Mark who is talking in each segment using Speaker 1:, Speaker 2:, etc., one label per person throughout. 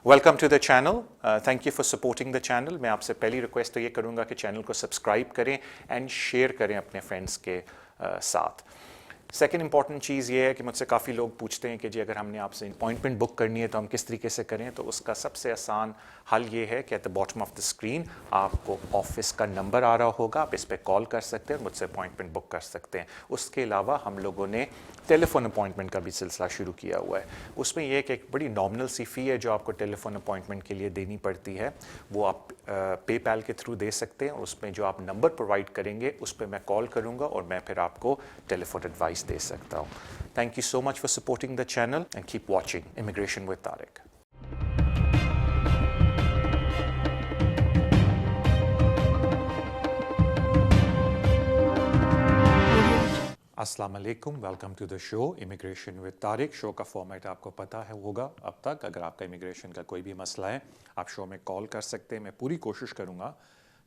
Speaker 1: Welcome to the channel, thank you for supporting the channel. मैं आपसे पहली request तो ये करूँगा कि चैनल को सब्सक्राइब करें एंड शेयर करें अपने फ्रेंड्स के साथ। सेकेंड इंपॉर्टेंट चीज़ ये है कि मुझसे काफ़ी लोग पूछते हैं कि जी अगर हमने आपसे अपॉइंटमेंट बुक करनी है तो हम किस तरीके से करें। तो उसका सबसे आसान हल ये है कि at the bottom of the screen आपको ऑफिस का नंबर आ रहा होगा, आप इस पर कॉल कर सकते हैं और मुझसे अपॉइंटमेंट बुक कर सकते हैं। उसके अलावा हम लोगों ने टेलीफोन अपॉइंटमेंट का भी सिलसिला शुरू किया हुआ है। उसमें यह कि एक बड़ी नॉमिनल सी फ़ी है जो आपको टेलीफोन अपॉइंटमेंट के लिए देनी पड़ती है, वो आप पेपैल के थ्रू दे सकते हैं। उसमें जो आप नंबर प्रोवाइड करेंगे उस पर मैं कॉल करूँगा और मैं फिर आपको टेलीफोन एडवाइस दे सकता हूँ। Thank you so much for supporting the channel and keep watching immigration with Tariq. अस्सलाम वालेकुम, welcome to the show immigration with Tariq. Show का फॉर्मेट आपको पता है होगा अब तक। अगर आपका इमिग्रेशन का कोई भी मसला है आप शो में कॉल कर सकते हैं। मैं पूरी कोशिश करूँगा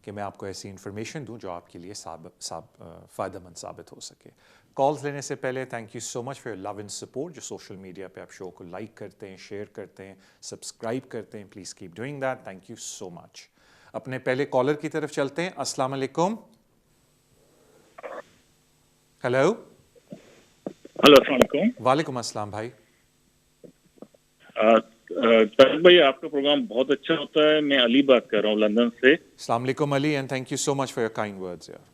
Speaker 1: कि मैं आपको ऐसी इन्फॉर्मेशन दूं जो आपके लिए फ़ायदेमंद साबित हो सके। कॉल्स लेने से पहले thank you so much for your love and support. जो सोशल मीडिया पे आप शो को लाइक करते हैं, शेयर करते हैं, सब्सक्राइब करते हैं, please keep doing that. Thank you so much. अपने पहले कॉलर की तरफ चलते हैं। अस्सलाम वालेकुम। हेलो।
Speaker 2: हेलो, अस्सलाम वालेकुम।
Speaker 1: वालेकुम अस्सलाम भाई।
Speaker 2: तारिक भाई, आपका प्रोग्राम बहुत अच्छा होता है। मैं अली बात कर रहा हूँ लंदन से।
Speaker 1: अस्सलाम वालेकुम Ali and thank you so much for your kind words यार।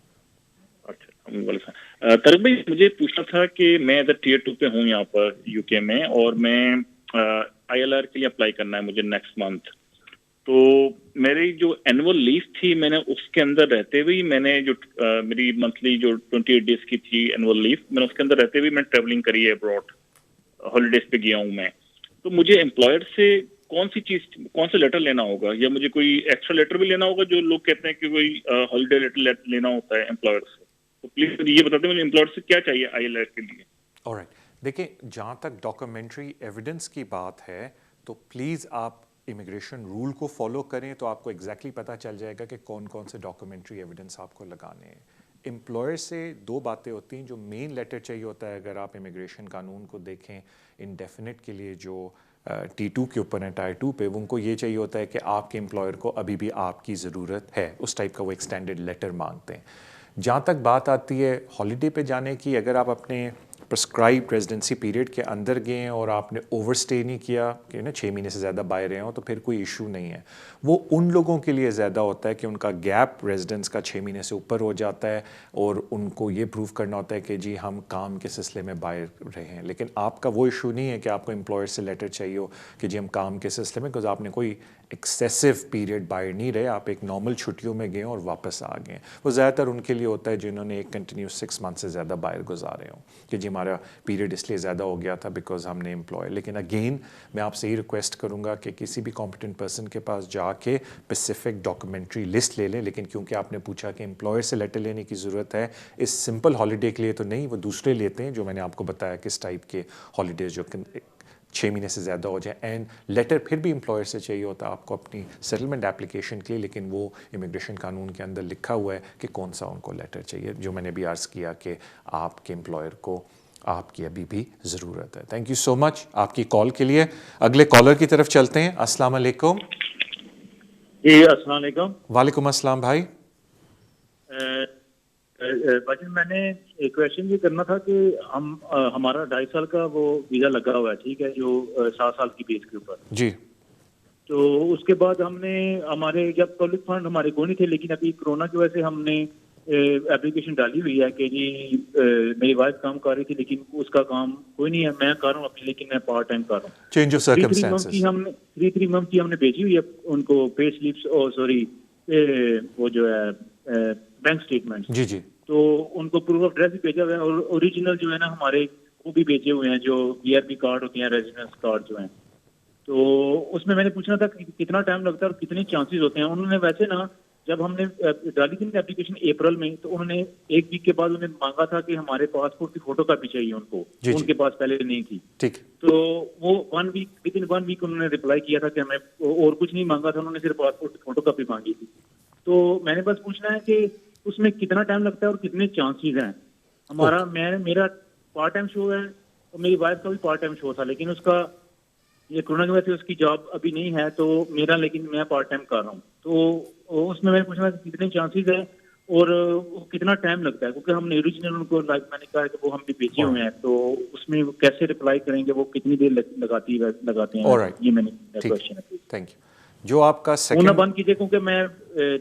Speaker 2: अच्छा, तारिक भाई मुझे पूछना था कि मैं इधर टियर 2 पे हूँ यहाँ पर यूके में, और मैं ILR के लिए अप्लाई करना है मुझे नेक्स्ट मंथ। तो मेरी जो एनुअल लीव थी मैंने उसके अंदर रहते हुए मैंने जो मेरी मंथली जो 28 डेज की थी एनुअल लीव, मैंने उसके अंदर रहते हुए मैं ट्रेवलिंग करी है अब्रॉड, हॉलीडेज पे गया हूँ मैं। तो मुझे एम्प्लॉयर से कौन सा लेटर लेना होगा, या मुझे कोई एक्स्ट्रा लेटर भी लेना होगा? जो लोग कहते हैं कि कोई हॉलीडे लेटर लेना होता है एम्प्लॉयर से, तो प्लीज ये बता दें मुझे एम्प्लॉयर से क्या चाहिए ILR के लिए।
Speaker 1: ऑलराइट, देखिए जहाँ तक डॉक्यूमेंट्री एविडेंस की बात है तो प्लीज़ आप इमिग्रेशन रूल को फॉलो करें तो आपको एग्जैक्टली पता चल जाएगा कि कौन कौन से डॉक्यूमेंट्री एविडेंस आपको लगाने हैं। एम्प्लॉयर से दो बातें होती हैं। जो मेन लेटर चाहिए होता है, अगर आप इमिग्रेशन कानून को देखें इंडेफिनिट के लिए जो T2 के ऊपर है, टायर 2 पे, उनको ये चाहिए होता है कि आपके एम्प्लॉयर को अभी भी आपकी ज़रूरत है, उस टाइप का वो एक्सटेंडेड लेटर मांगते हैं। जहाँ तक बात आती है हॉलीडे पे जाने की, अगर आप अपने प्रिस्क्राइब रेजिडेंसी पीरियड के अंदर गए हैं और आपने ओवर स्टे नहीं किया कि ना 6 महीने से ज़्यादा बाहर रहे हो, तो फिर कोई इशू नहीं है। वो उन लोगों के लिए ज़्यादा होता है कि उनका गैप रेजिडेंस का 6 महीने से ऊपर हो जाता है और उनको ये प्रूव करना होता है कि जी हम काम के सिलसिले में बाहर रहे हैं। लेकिन आपका वो इशू नहीं है कि आपको एम्प्लॉयर से लेटर चाहिए हो कि जी हम काम के सिलसिले में, बिकॉज आपने कोई एक्सेसिव पीरियड बाहर नहीं रहे, आप एक नॉर्मल छुट्टियों में गए और वापस आ गए। वो ज़्यादातर उनके लिए होता है जिन्होंने एक कंटिन्यूस 6 मंथ से ज़्यादा बाहर गुजारे हों कि जी हमारा पीरियड इसलिए ज़्यादा हो गया था बिकॉज हमने एम्प्लॉय। लेकिन अगेन मैं आपसे ही रिक्वेस्ट करूँगा कि किसी भी कॉम्पिटेंट पर्सन के पास जाके स्पेसिफिक डॉक्यूमेंट्री लिस्ट ले लें। लेकिन क्योंकि आपने पूछा कि एम्प्लॉयर से लेटर लेने की ज़रूरत है इस सिंपल हॉलीडे के लिए, तो नहीं, वो दूसरे लेते हैं जो मैंने आपको बताया किस टाइप के हॉलीडेज जो 6 महीने से ज़्यादा हो जाए। एंड लेटर फिर भी एम्प्लॉयर से चाहिए होता है आपको अपनी सेटलमेंट एप्लीकेशन के लिए, लेकिन वो इमिग्रेशन कानून के अंदर लिखा हुआ है कि कौन सा उनको लेटर चाहिए, जो मैंने भी अर्ज़ किया कि आपके एम्प्लॉयर को आपकी अभी भी ज़रूरत है। थैंक यू सो मच आपकी कॉल के लिए। अगले कॉलर की तरफ चलते हैं। अस्सलाम वालेकुम।
Speaker 2: जी, अस्सलाम वालेकुम।
Speaker 1: वालेकुम अस्सलाम भाई।
Speaker 2: भाई मैंने एक क्वेश्चन ये करना था कि हमारा 2.5 साल का वो वीज़ा लगा हुआ है, ठीक है, जो 7 साल की बेस के ऊपर
Speaker 1: जी।
Speaker 2: तो उसके बाद हमने हमारे जब पब्लिक फंड हमारे को नहीं थे, लेकिन अभी कोरोना की वजह से हमने एप्लीकेशन डाली हुई है कि जी मेरी वाइफ काम कर रही थी लेकिन उसका काम कोई नहीं है, मैं कर रहा हूँ अपनी, लेकिन मैं पार्ट टाइम कर रहा हूँ।
Speaker 1: Change of circumstances.
Speaker 2: 3 मंथ की हमने भेजी हुई है उनको पे स्लिप्स और सॉरी वो जो है बैंक स्टेटमेंट
Speaker 1: जी जी।
Speaker 2: तो उनको प्रूफ ऑफ एड्रेस भी भेजा हुआ है और ओरिजिनल जो है ना हमारे वो भी भेजे हुए हैं, जो BRP कार्ड होते हैं, रेजिडेंस कार्ड जो हैं। तो उसमें मैंने पूछना था कि कितना टाइम लगता है और कितने चांसेस होते हैं। उन्होंने वैसे ना जब हमने डाली थी एप्लीकेशन अप्रैल में, तो उन्होंने 1 वीक के बाद उन्हें मांगा था कि हमारे पासपोर्ट की फोटो कॉपी चाहिए उनको, उनके पास पहले नहीं थी।
Speaker 1: ठीक।
Speaker 2: तो वो 1 वीक विदिन 1 वीक उन्होंने रिप्लाई किया था कि हमें और कुछ नहीं मांगा था, उन्होंने सिर्फ पासपोर्ट की फोटो कॉपी मांगी थी। तो मैंने बस पूछना है कि उसमें कितना टाइम लगता है और कितने चांसेस हैं। मेरा पार्ट टाइम शो है और मेरी वाइफ का भी पार्ट टाइम शो था, लेकिन उसका
Speaker 3: یہ کورونا کی وجہ سے اس کی جاب ابھی نہیں ہے تو میرا, لیکن میں پارٹ ٹائم کر رہا ہوں. تو اس میں پوچھنا کتنے چانسز ہے اور کتنا ٹائم لگتا ہے, کیونکہ ہم نے اوریجنل ان کو لائک میں نے کہا کہ وہ ہم بھی بھیجے ہوئے ہیں, تو اس میں وہ کیسے رپلائی کریں گے, وہ کتنی دیر لگاتے ہیں. یہ میں نے کوشچن ہے.
Speaker 1: Thank you. جو آپ کا
Speaker 3: فون نہ بند کیجیے کیونکہ میں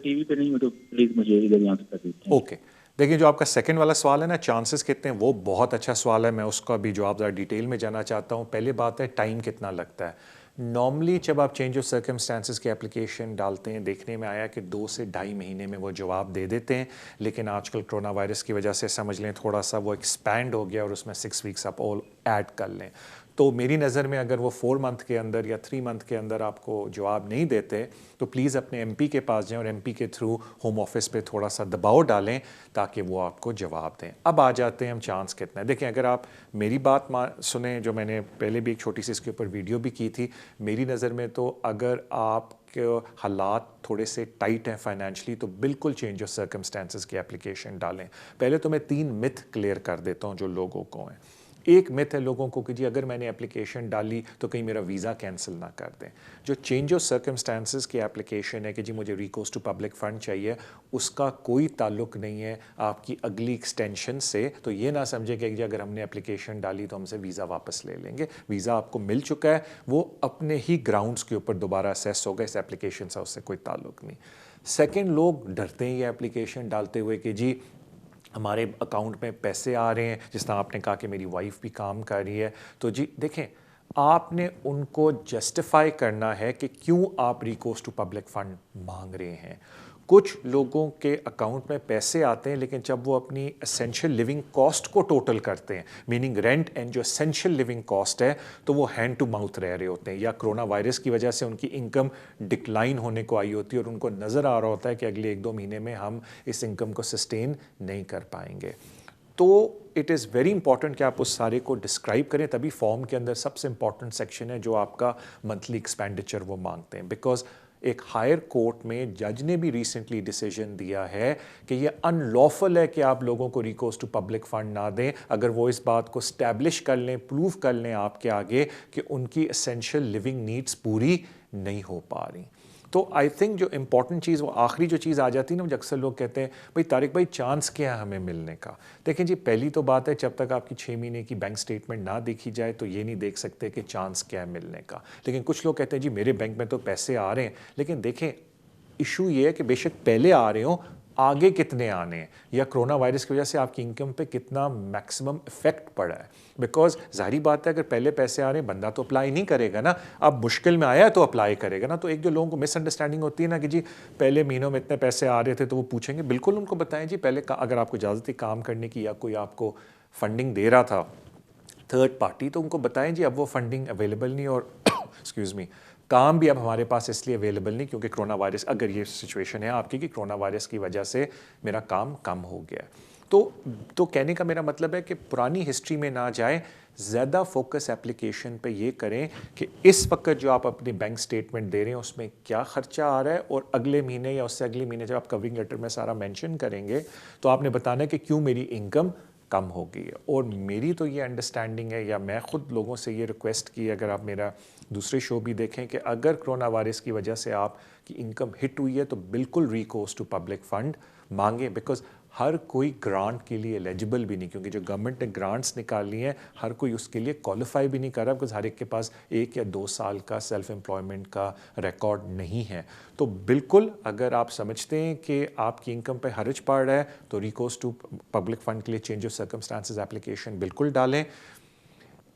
Speaker 3: ٹی وی پہ نہیں ہوں, تو پلیز مجھے ادھر یہاں سے کر دیجیے.
Speaker 1: اوکے, دیکھیں جو آپ کا سیکنڈ والا سوال ہے نا, چانسز کتنے ہیں, وہ بہت اچھا سوال ہے. میں اس کا بھی جواب ذرا ڈیٹیل میں جانا چاہتا ہوں. پہلے بات ہے ٹائم کتنا لگتا ہے. نارملی جب آپ چینج آف سرکمسٹانسز کی اپلیکیشن ڈالتے ہیں, دیکھنے میں آیا کہ 2 سے 2.5 مہینے میں وہ جواب دے دیتے ہیں. لیکن آج کل کرونا وائرس کی وجہ سے سمجھ لیں تھوڑا سا وہ ایکسپینڈ ہو گیا اور اس میں 6 ویکس آپ all ایڈ کر لیں. تو میری نظر میں اگر وہ 4 منتھ کے اندر یا 3 منتھ کے اندر آپ کو جواب نہیں دیتے تو پلیز اپنے ایم پی کے پاس جائیں اور ایم پی کے تھرو ہوم آفس پہ تھوڑا سا دباؤ ڈالیں تاکہ وہ آپ کو جواب دیں. اب آ جاتے ہیں ہم چانس کتنا ہے. دیکھیں اگر آپ میری بات سنیں, جو میں نے پہلے بھی ایک چھوٹی سی اس کے اوپر ویڈیو بھی کی تھی, میری نظر میں تو اگر آپ کے حالات تھوڑے سے ٹائٹ ہیں فائنینشلی تو بالکل چینج آف سرکمسٹانسز کی اپلیکیشن ڈالیں. پہلے تو میں 3 متھ کلیئر کر دیتا ہوں جو لوگوں کو ہیں. ایک مت ہے لوگوں کو کہ جی اگر میں نے اپلیکیشن ڈالی تو کہیں میرا ویزا کینسل نہ کر دیں. جو چینج آف سرکمسٹانسز کی اپلیکیشن ہے کہ جی مجھے ریکورس ٹو پبلک فنڈ چاہیے, اس کا کوئی تعلق نہیں ہے آپ کی اگلی ایکسٹینشن سے. تو یہ نہ سمجھے کہ جی اگر ہم نے اپلیکیشن ڈالی تو ہم سے ویزا واپس لے لیں گے. ویزا آپ کو مل چکا ہے, وہ اپنے ہی گراؤنڈس کے اوپر دوبارہ اسیس ہوگا, اس اپلیکیشن سے اس سے کوئی تعلق نہیں. سیکنڈ, لوگ ڈرتے ہیں یہ اپلیکیشن ڈالتے ہوئے کہ جی ہمارے اکاؤنٹ میں پیسے آ رہے ہیں, جس طرح آپ نے کہا کہ میری وائف بھی کام کر رہی ہے. تو جی دیکھیں آپ نے ان کو جسٹیفائی کرنا ہے کہ کیوں آپ ریکورس ٹو پبلک فنڈ مانگ رہے ہیں. کچھ لوگوں کے اکاؤنٹ میں پیسے آتے ہیں لیکن جب وہ اپنی اسینشیل لیونگ کاسٹ کو ٹوٹل کرتے ہیں, میننگ رینٹ اینڈ جو اسینشیل لیونگ کاسٹ ہے, تو وہ ہینڈ ٹو ماؤتھ رہے ہوتے ہیں, یا کرونا وائرس کی وجہ سے ان کی انکم ڈکلائن ہونے کو آئی ہوتی ہے اور ان کو نظر آ رہا ہوتا ہے کہ اگلے 1-2 مہینے میں ہم اس انکم کو سسٹین نہیں کر پائیں گے. تو اٹ از ویری امپورٹنٹ کہ آپ اس سارے کو ڈسکرائب کریں. تبھی فارم کے اندر سب سے امپورٹنٹ سیکشن ہے جو آپ کا منتھلی ایکسپینڈیچر وہ مانگتے ہیں. بیکاز ایک ہائر کورٹ میں جج نے بھی ریسنٹلی ڈیسیجن دیا ہے کہ یہ ان لافل ہے کہ آپ لوگوں کو ریکورس ٹو پبلک فنڈ نہ دیں اگر وہ اس بات کو اسٹیبلش کر لیں, پروو کر لیں آپ کے آگے کہ ان کی اسینشیل لیونگ نیڈس پوری نہیں ہو پا رہی. تو آئی تھنک جو امپورٹنٹ چیز, وہ آخری جو چیز آ جاتی ہے نا, مجھے اکثر لوگ کہتے ہیں بھائی طارق بھائی چانس کیا ہے ہمیں ملنے کا. دیکھیں جی پہلی تو بات ہے جب تک آپ کی 6 مہینے کی بینک سٹیٹمنٹ نہ دیکھی جائے تو یہ نہیں دیکھ سکتے کہ چانس کیا ہے ملنے کا. لیکن کچھ لوگ کہتے ہیں جی میرے بینک میں تو پیسے آ رہے ہیں, لیکن دیکھیں ایشو یہ ہے کہ بے شک پہلے آ رہے ہوں, آگے کتنے آنے ہیں, یا کرونا وائرس کی وجہ سے آپ کی انکم پہ کتنا میکسیمم افیکٹ پڑا ہے. بیکاز ظاہری بات ہے اگر پہلے پیسے آ رہے ہیں بندہ تو اپلائی نہیں کرے گا نا, اب مشکل میں آیا ہے تو اپلائی کرے گا نا. تو ایک جو لوگوں کو مس انڈرسٹینڈنگ ہوتی ہے نا کہ جی پہلے مہینوں میں اتنے پیسے آ رہے تھے تو وہ پوچھیں گے, بالکل ان کو بتائیں جی پہلے اگر آپ کو اجازت تھی کام کرنے کی یا کوئی آپ کو فنڈنگ دے رہا تھا تھرڈ پارٹی, تو ان کو بتائیں جی اب وہ فنڈنگ اویلیبل نہیں, اور ایکسکیوز می کام بھی اب ہمارے پاس اس لیے اویلیبل نہیں کیونکہ کرونا وائرس, اگر یہ سچویشن ہے آپ کی کہ کرونا وائرس کی وجہ سے میرا کام کم ہو گیا ہے. تو کہنے کا میرا مطلب ہے کہ پرانی ہسٹری میں نہ جائیں, زیادہ فوکس اپلیکیشن پہ یہ کریں کہ اس وقت جو آپ اپنی بینک سٹیٹمنٹ دے رہے ہیں اس میں کیا خرچہ آ رہا ہے, اور اگلے مہینے یا اس سے اگلے مہینے جب آپ کورنگ لیٹر میں سارا مینشن کریں گے تو آپ نے بتانا ہے کہ کیوں میری انکم کم ہو گئی ہے. اور میری تو یہ انڈرسٹینڈنگ ہے, یا میں خود لوگوں سے یہ ریکویسٹ کی, اگر آپ میرا دوسرے شو بھی دیکھیں, کہ اگر کرونا وائرس کی وجہ سے آپ کی انکم ہٹ ہوئی ہے تو بالکل ریکورس ٹو پبلک فنڈ مانگیں. بیکاز ہر کوئی گرانٹ کے لیے ایلیجبل بھی نہیں, کیونکہ جو گورنمنٹ نے گرانٹس نکالی ہیں ہر کوئی اس کے لیے کوالیفائی بھی نہیں کر رہا, بیکاز ہر ایک کے پاس 1 یا 2 سال کا سیلف امپلائمنٹ کا ریکارڈ نہیں ہے. تو بالکل اگر آپ سمجھتے ہیں کہ آپ کی انکم پہ حرج پڑ رہا ہے تو ریکورس ٹو پبلک فنڈ کے لیے چینج آف سرکمسٹانسز اپلیکیشن بالکل ڈالیں.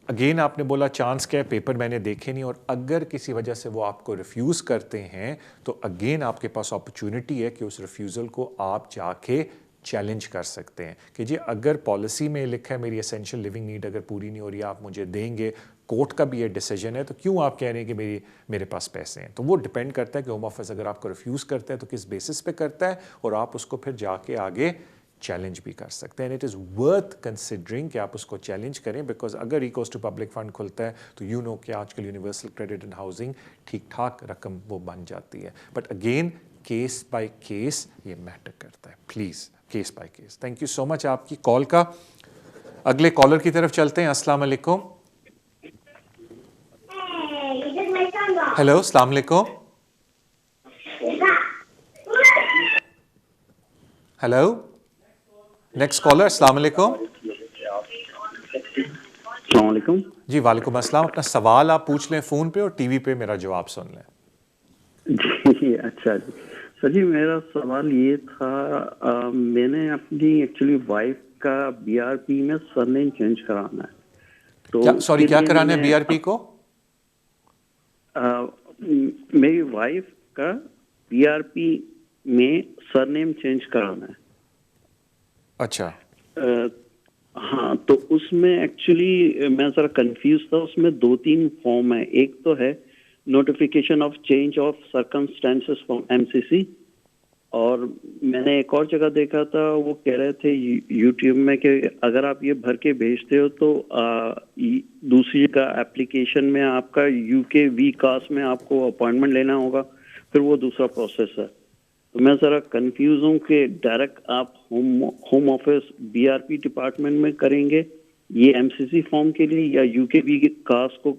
Speaker 1: اگین آپ نے بولا چانس کیا ہے, پیپر میں نے دیکھے نہیں, اور اگر کسی وجہ سے وہ آپ کو ریفیوز کرتے ہیں تو اگین آپ کے پاس اپرچونٹی ہے کہ اس ریفیوزل کو آپ جا کے چیلنج کر سکتے ہیں کہ جی اگر پالیسی میں لکھا ہے میری اسینشیل لیونگ نیڈ اگر پوری نہیں ہو رہی, آپ مجھے دیں گے, کورٹ کا بھی یہ ڈیسیجن ہے, تو کیوں آپ کہہ رہے ہیں کہ میرے پاس پیسے ہیں. تو وہ ڈپینڈ کرتا ہے کہ ہوم آفس اگر آپ کو ریفیوز کرتا ہے تو کس بیسس پہ کرتا ہے, اور آپ اس کو پھر جا کے آگے چیلنج بھی کر سکتے ہیں. And it is worth considering کہ آپ اس کو چیلنج کریں, بیکاز اگر ریکورس ٹو پبلک فنڈ کھلتا ہے تو یو نو کہ آج کل یونیورسل کریڈٹ اینڈ ہاؤسنگ ٹھیک ٹھاک رقم وہ بن جاتی ہے. But again case by case یہ میٹر کرتا ہے, please case by case. Thank you so much آپ کی کال کا. اگلے کالر کی طرف چلتے ہیں. السلام علیکم. हेलो, अस्सलाम वालेकुम. Hello, next collar. अस्सलाम वालेकुम.
Speaker 4: अस्सलाम वालेकुम.
Speaker 1: जी वालेकुम अस्सलाम. अपना सवाल आप पूछ लें फ़ोन पे और टीवी पे मेरा जवाब सुन लें.
Speaker 4: जी अच्छा जी सर जी, मेरा सवाल ये था, मैंने अपनी एक्चुअली वाइफ का बीआरपी में सरनेम चेंज कराना है. तो
Speaker 1: क्या, सॉरी,
Speaker 4: उसके
Speaker 1: क्या
Speaker 4: लिए
Speaker 1: कराना है
Speaker 4: मैंने,
Speaker 1: बीआरपी को?
Speaker 4: मेरी वाइफ का बीआरपी में सरनेम चेंज कराना है.
Speaker 1: अच्छा.
Speaker 4: हाँ, तो उसमें एक्चुअली मैं जरा कंफ्यूज था. उसमें 2-3 फॉर्म है. एक तो है notification of change of circumstances from MCC, और मैंने एक और जगह देखा था, वो कह रहे थे यूट्यूब में कि अगर आप ये भर के भेजते हो तो दूसरी का एप्लीकेशन में आपका यूके वी कास्ट में आपको अपॉइंटमेंट लेना होगा, फिर वो दूसरा प्रोसेस है. तो मैं ज़रा कंफ्यूज हूँ कि डायरेक्ट आप होम ऑफिस बीआरपी डिपार्टमेंट में करेंगे ये एमसीसी फॉर्म के लिए, या यूके वी कास्ट को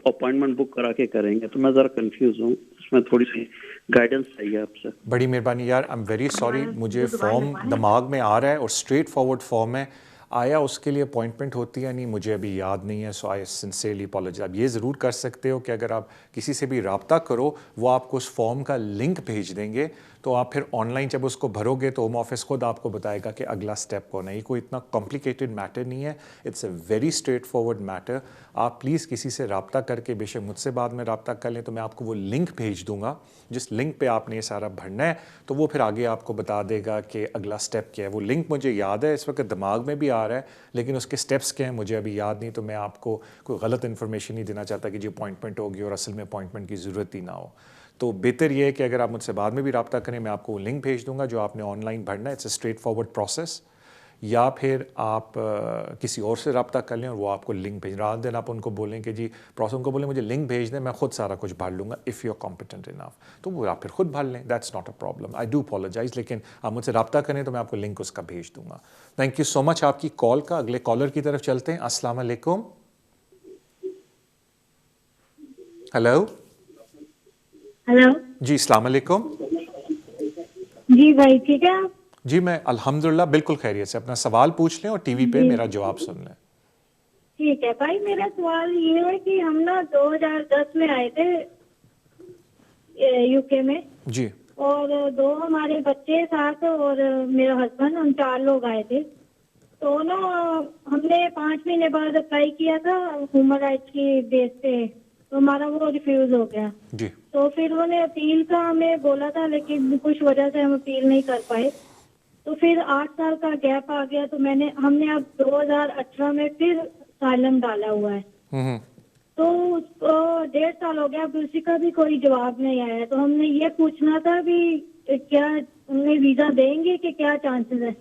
Speaker 4: अपॉइंटमेंट बुक करा के करेंगे. तो मैं ज़रा कंफ्यूज हूँ, उसमें थोड़ी सी गाइडेंस चाहिए आपसे.
Speaker 1: बड़ी मेहरबानी यार, आई एम वेरी सॉरी. मुझे फॉर्म दिमाग में आ रहा है और स्ट्रेट फॉरवर्ड फॉर्म है. आया उसके लिए अपॉइंटमेंट होती है नहीं, मुझे अभी याद नहीं है. सो आई सिंसियरली अपॉलोजाइज. आप ये ज़रूर कर सकते हो कि अगर आप किसी से भी रब्ता करो, वो आपको उस फॉर्म का लिंक भेज देंगे, तो आप फिर ऑनलाइन जब उसको भरोगे तो होम ऑफिस खुद आपको बताएगा कि अगला स्टेप कौन है. ये कोई इतना कॉम्प्लिकेटेड मैटर नहीं है. It's a very straight forward matter. आप प्लीज़ किसी से रब्ता करके, बेशक मुझसे बाद में रब्ता कर लें, तो मैं आपको वो लिंक भेज दूंगा. जिस लिंक पे आपने ये सारा भरना है, तो वो फिर आगे आपको बता देगा कि अगला स्टेप क्या है. वो लिंक मुझे याद है, इस वक्त दिमाग में भी आ रहा है, लेकिन उसके स्टेप्स क्या हैं मुझे अभी याद नहीं. तो मैं आपको कोई गलत इन्फॉर्मेशन नहीं देना चाहता कि जी अपॉइंटमेंट होगी और असल में अपॉइंटमेंट की ज़रूरत ही ना हो. तो बेहतर ये है कि अगर आप मुझसे बाद में भी रब्ता करें, मैं आपको वो लिंक भेज दूंगा जो आपने ऑनलाइन भरना है. It's a straight forward process. या फिर आप किसी और से रब्ता कर लें और वो आपको लिंक भेज, रात दिन आप उनको बोलें कि जी प्रोसेस, उनको बोलें मुझे लिंक भेज दें, मैं खुद सारा कुछ भर लूँगा if you are competent enough. तो वो आप फिर खुद भर लें. That's not a problem. I do apologise, लेकिन आप मुझसे रब्ता करें तो मैं आपको लिंक उसका भेज दूंगा. थैंक यू सो मच आपकी कॉल का. अगले कॉलर की तरफ चलते हैं. अस्सलाम वालेकुम. हेलो.
Speaker 5: हेलो
Speaker 1: जी अस्सलाम वालेकुम.
Speaker 5: जी भाई, ठीक है आप?
Speaker 1: जी मैं अल्हम्दुलिल्लाह बिल्कुल खैरियत से. अपना सवाल पूछ लें और टीवी पे
Speaker 5: जी
Speaker 1: मेरा जवाब सुन लें.
Speaker 5: ठीक है भाई, मेरा सवाल ये है कि हम ना 2010 में आए थे यूके में,
Speaker 1: जी.
Speaker 5: और 2 हमारे बच्चे साथ और मेरा हस्बैंड, हम 4 लोग आए थे. तो ना हमने 5 महीने बाद अप्लाई किया था ह्यूमन राइट्स की बेस पे, तो हमारा वो रिफ्यूज हो गया.
Speaker 1: जी.
Speaker 5: तो फिर उन्होंने अपील का हमें बोला था, लेकिन कुछ वजह से हम अपील नहीं कर पाए. तो फिर 8 साल का गैप आ गया. तो हमने अब 2018 में फिर साइलम डाला हुआ है.
Speaker 1: हम्म.
Speaker 5: तो 1.5 साल हो गया, अब उसी का भी कोई जवाब नहीं आया. तो हमने ये पूछना था भी क्या उन्हें वीजा देंगे कि क्या चांसेस है?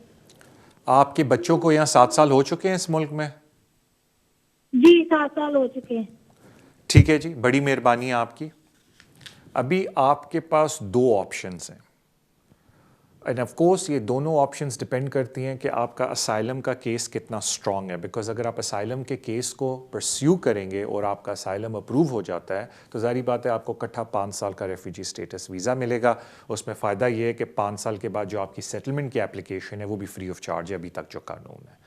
Speaker 1: आपके बच्चों को यहाँ 7 साल हो चुके हैं इस मुल्क में?
Speaker 5: जी 7 साल हो चुके हैं.
Speaker 1: ठीक है जी, बड़ी मेहरबानी है आपकी. अभी आपके पास 2 ऑप्शंस हैं, एंड ऑफ कोर्स ये दोनों ऑप्शंस डिपेंड करती हैं कि आपका असाइलम का केस कितना स्ट्रांग है. बिकॉज अगर आप असाइलम के केस को परस्यू करेंगे और आपका असाइलम अप्रूव हो जाता है, तो ज़ाहिर बात है आपको इकट्ठा 5 साल का रेफ्यूजी स्टेटस वीज़ा मिलेगा. उसमें फ़ायदा ये है कि 5 साल के बाद जो आपकी सेटलमेंट की एप्लीकेशन है वो भी फ्री ऑफ चार्ज है अभी तक जो कानून है.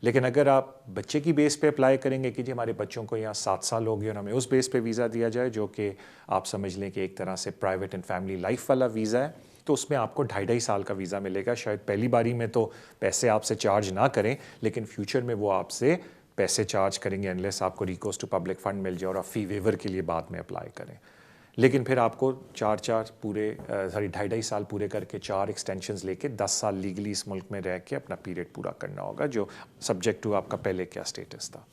Speaker 1: लेकिन अगर आप बच्चे की बेस पे अप्लाई करेंगे कि जी हमारे बच्चों को यहाँ 7 साल हो गए और हमें उस बेस पे वीज़ा दिया जाए, जो कि आप समझ लें कि एक तरह से प्राइवेट एंड फैमिली लाइफ वाला वीज़ा है, तो उसमें आपको 2.5 साल का वीज़ा मिलेगा. शायद पहली बारी में तो पैसे आपसे चार्ज ना करें, लेकिन फ्यूचर में वो आपसे पैसे चार्ज करेंगे अनलेस आपको रिकोर्स टू पब्लिक फंड मिल जाए और आप फ़ी वेवर के लिए बाद में अप्लाई करें. लेकिन फिर आपको 2.5 साल पूरे करके 4 एक्सटेंशंस लेके 10 साल लीगली इस मुल्क में रह के अपना पीरियड पूरा करना होगा, जो सब्जेक्ट टू आपका पहले क्या स्टेटस था.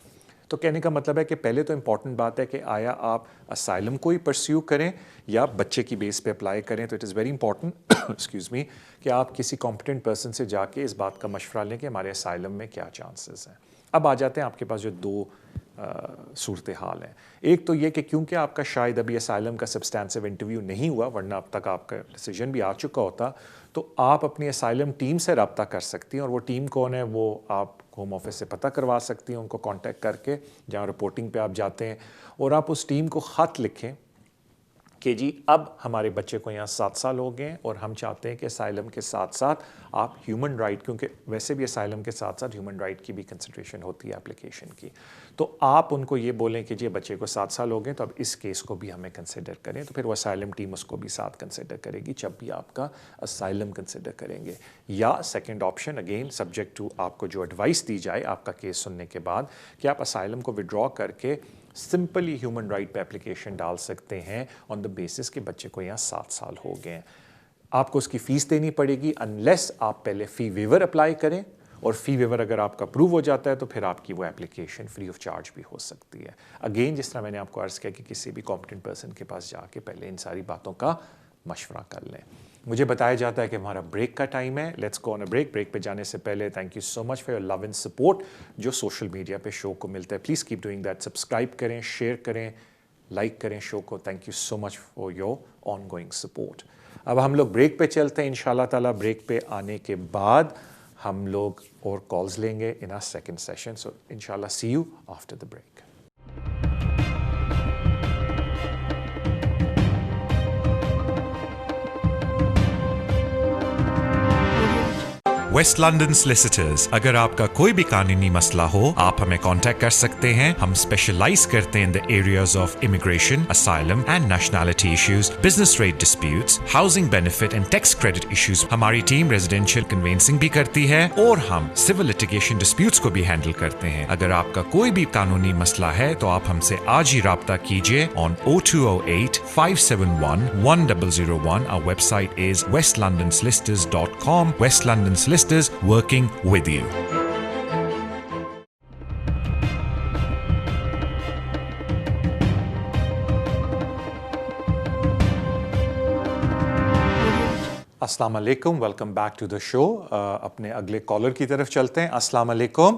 Speaker 1: तो कहने का मतलब है कि पहले तो इंपॉर्टेंट बात है कि आया आप असाइलम को ही परस्यू करें या बच्चे की बेस पे अप्लाई करें. तो it is very important excuse me कि आप किसी कॉम्पिटेंट पर्सन से जाके इस बात का मशवरा लें कि हमारे असाइलम में क्या चांसेस हैं. अब आ जाते हैं आपके पास जो 2 सूरत हाल हैं. एक तो ये कि क्योंकि आपका शायद अभी असाइलम का सब्सटेंसिव इंटरव्यू नहीं हुआ, वरना अब तक आपका डिसीजन भी आ चुका होता, तो आप अपनी असाइलम टीम से रब्ता कर सकती हैं. और वो टीम कौन है वो आप होम ऑफिस से पता करवा सकती हैं, उनको कांटेक्ट करके, जहाँ रिपोर्टिंग पे आप जाते हैं, और आप उस टीम को ख़त लिखें کہ جی اب ہمارے بچے کو یہاں 7 سال ہو گئے ہیں اور ہم چاہتے ہیں کہ اسائلم کے ساتھ ساتھ آپ ہیومن رائٹ، کیونکہ ویسے بھی اسائلم کے ساتھ ساتھ ہیومن رائٹ کی بھی کنسیڈریشن ہوتی ہے اپلیکیشن کی، تو آپ ان کو یہ بولیں کہ جی بچے کو 7 سال ہو گئے تو اب اس کیس کو بھی ہمیں کنسیڈر کریں، تو پھر وہ اسائلم ٹیم اس کو بھی ساتھ کنسیڈر کرے گی جب بھی آپ کا اسائلم کنسیڈر کریں گے۔ یا second option again subject to آپ کو جو ایڈوائس دی جائے آپ کا کیس سننے کے بعد کہ آپ اسائلم کو وڈرا کر کے سمپلی ہیومن رائٹ پہ اپلیکیشن ڈال سکتے ہیں آن دا بیسس کہ بچے کو یہاں 7 سال ہو گئے ہیں۔ آپ کو اس کی فیس دینی پڑے گی انلیس آپ پہلے فی ویور اپلائی کریں، اور فی ویور اگر آپ کا اپروو ہو جاتا ہے تو پھر آپ کی وہ اپلیکیشن فری آف چارج بھی ہو سکتی ہے۔ اگین جس طرح میں نے آپ کو عرض کیا کہ کسی بھی کمپیٹنٹ پرسن کے پاس جا کے پہلے ان ساری باتوں کا مشورہ کر لیں۔ مجھے بتایا جاتا ہے کہ ہمارا بریک کا ٹائم ہے، let's go on a break. Break پہ جانے سے پہلے thank you so much for your love and support جو سوشل میڈیا پہ شو کو ملتا ہے، please keep doing that, subscribe کریں، شیئر کریں، لائک کریں شو کو۔ Thank you so much for your ongoing support. اب ہم لوگ بریک پہ چلتے ہیں انشاءاللہ تعالیٰ۔ بریک پہ آنے کے بعد ہم لوگ اور کالز لیں گے ان آ سیکنڈ سیشن، سو انشاءاللہ see you after the break.
Speaker 6: West London solicitors, اگر آپ کا کوئی بھی قانونی مسئلہ ہو آپ ہمیں کانٹیکٹ کر سکتے ہیں۔ ہم اسپیشلائز کرتے ہیں in the areas of immigration, asylum and nationality issues, business rate disputes, housing benefit and tax credit issues. ہماری ٹیم ریزیڈینشیل کنوینسنگ بھی کرتی ہے اور ہم سول لٹیگیشن ڈسپیوٹس کو بھی ہینڈل کرتے ہیں۔ اگر آپ کا کوئی بھی قانونی مسئلہ ہے تو آپ ہم سے آج ہی رابطہ کیجیے on 0208 571 1001۔ Our website is westlondonsolicitors.com. West London Solicitors, working with you.
Speaker 1: السلام علیکم، ویلکم بیک ٹو دا شو۔ اپنے اگلے کالر کی طرف چلتے ہیں۔ السلام علیکم۔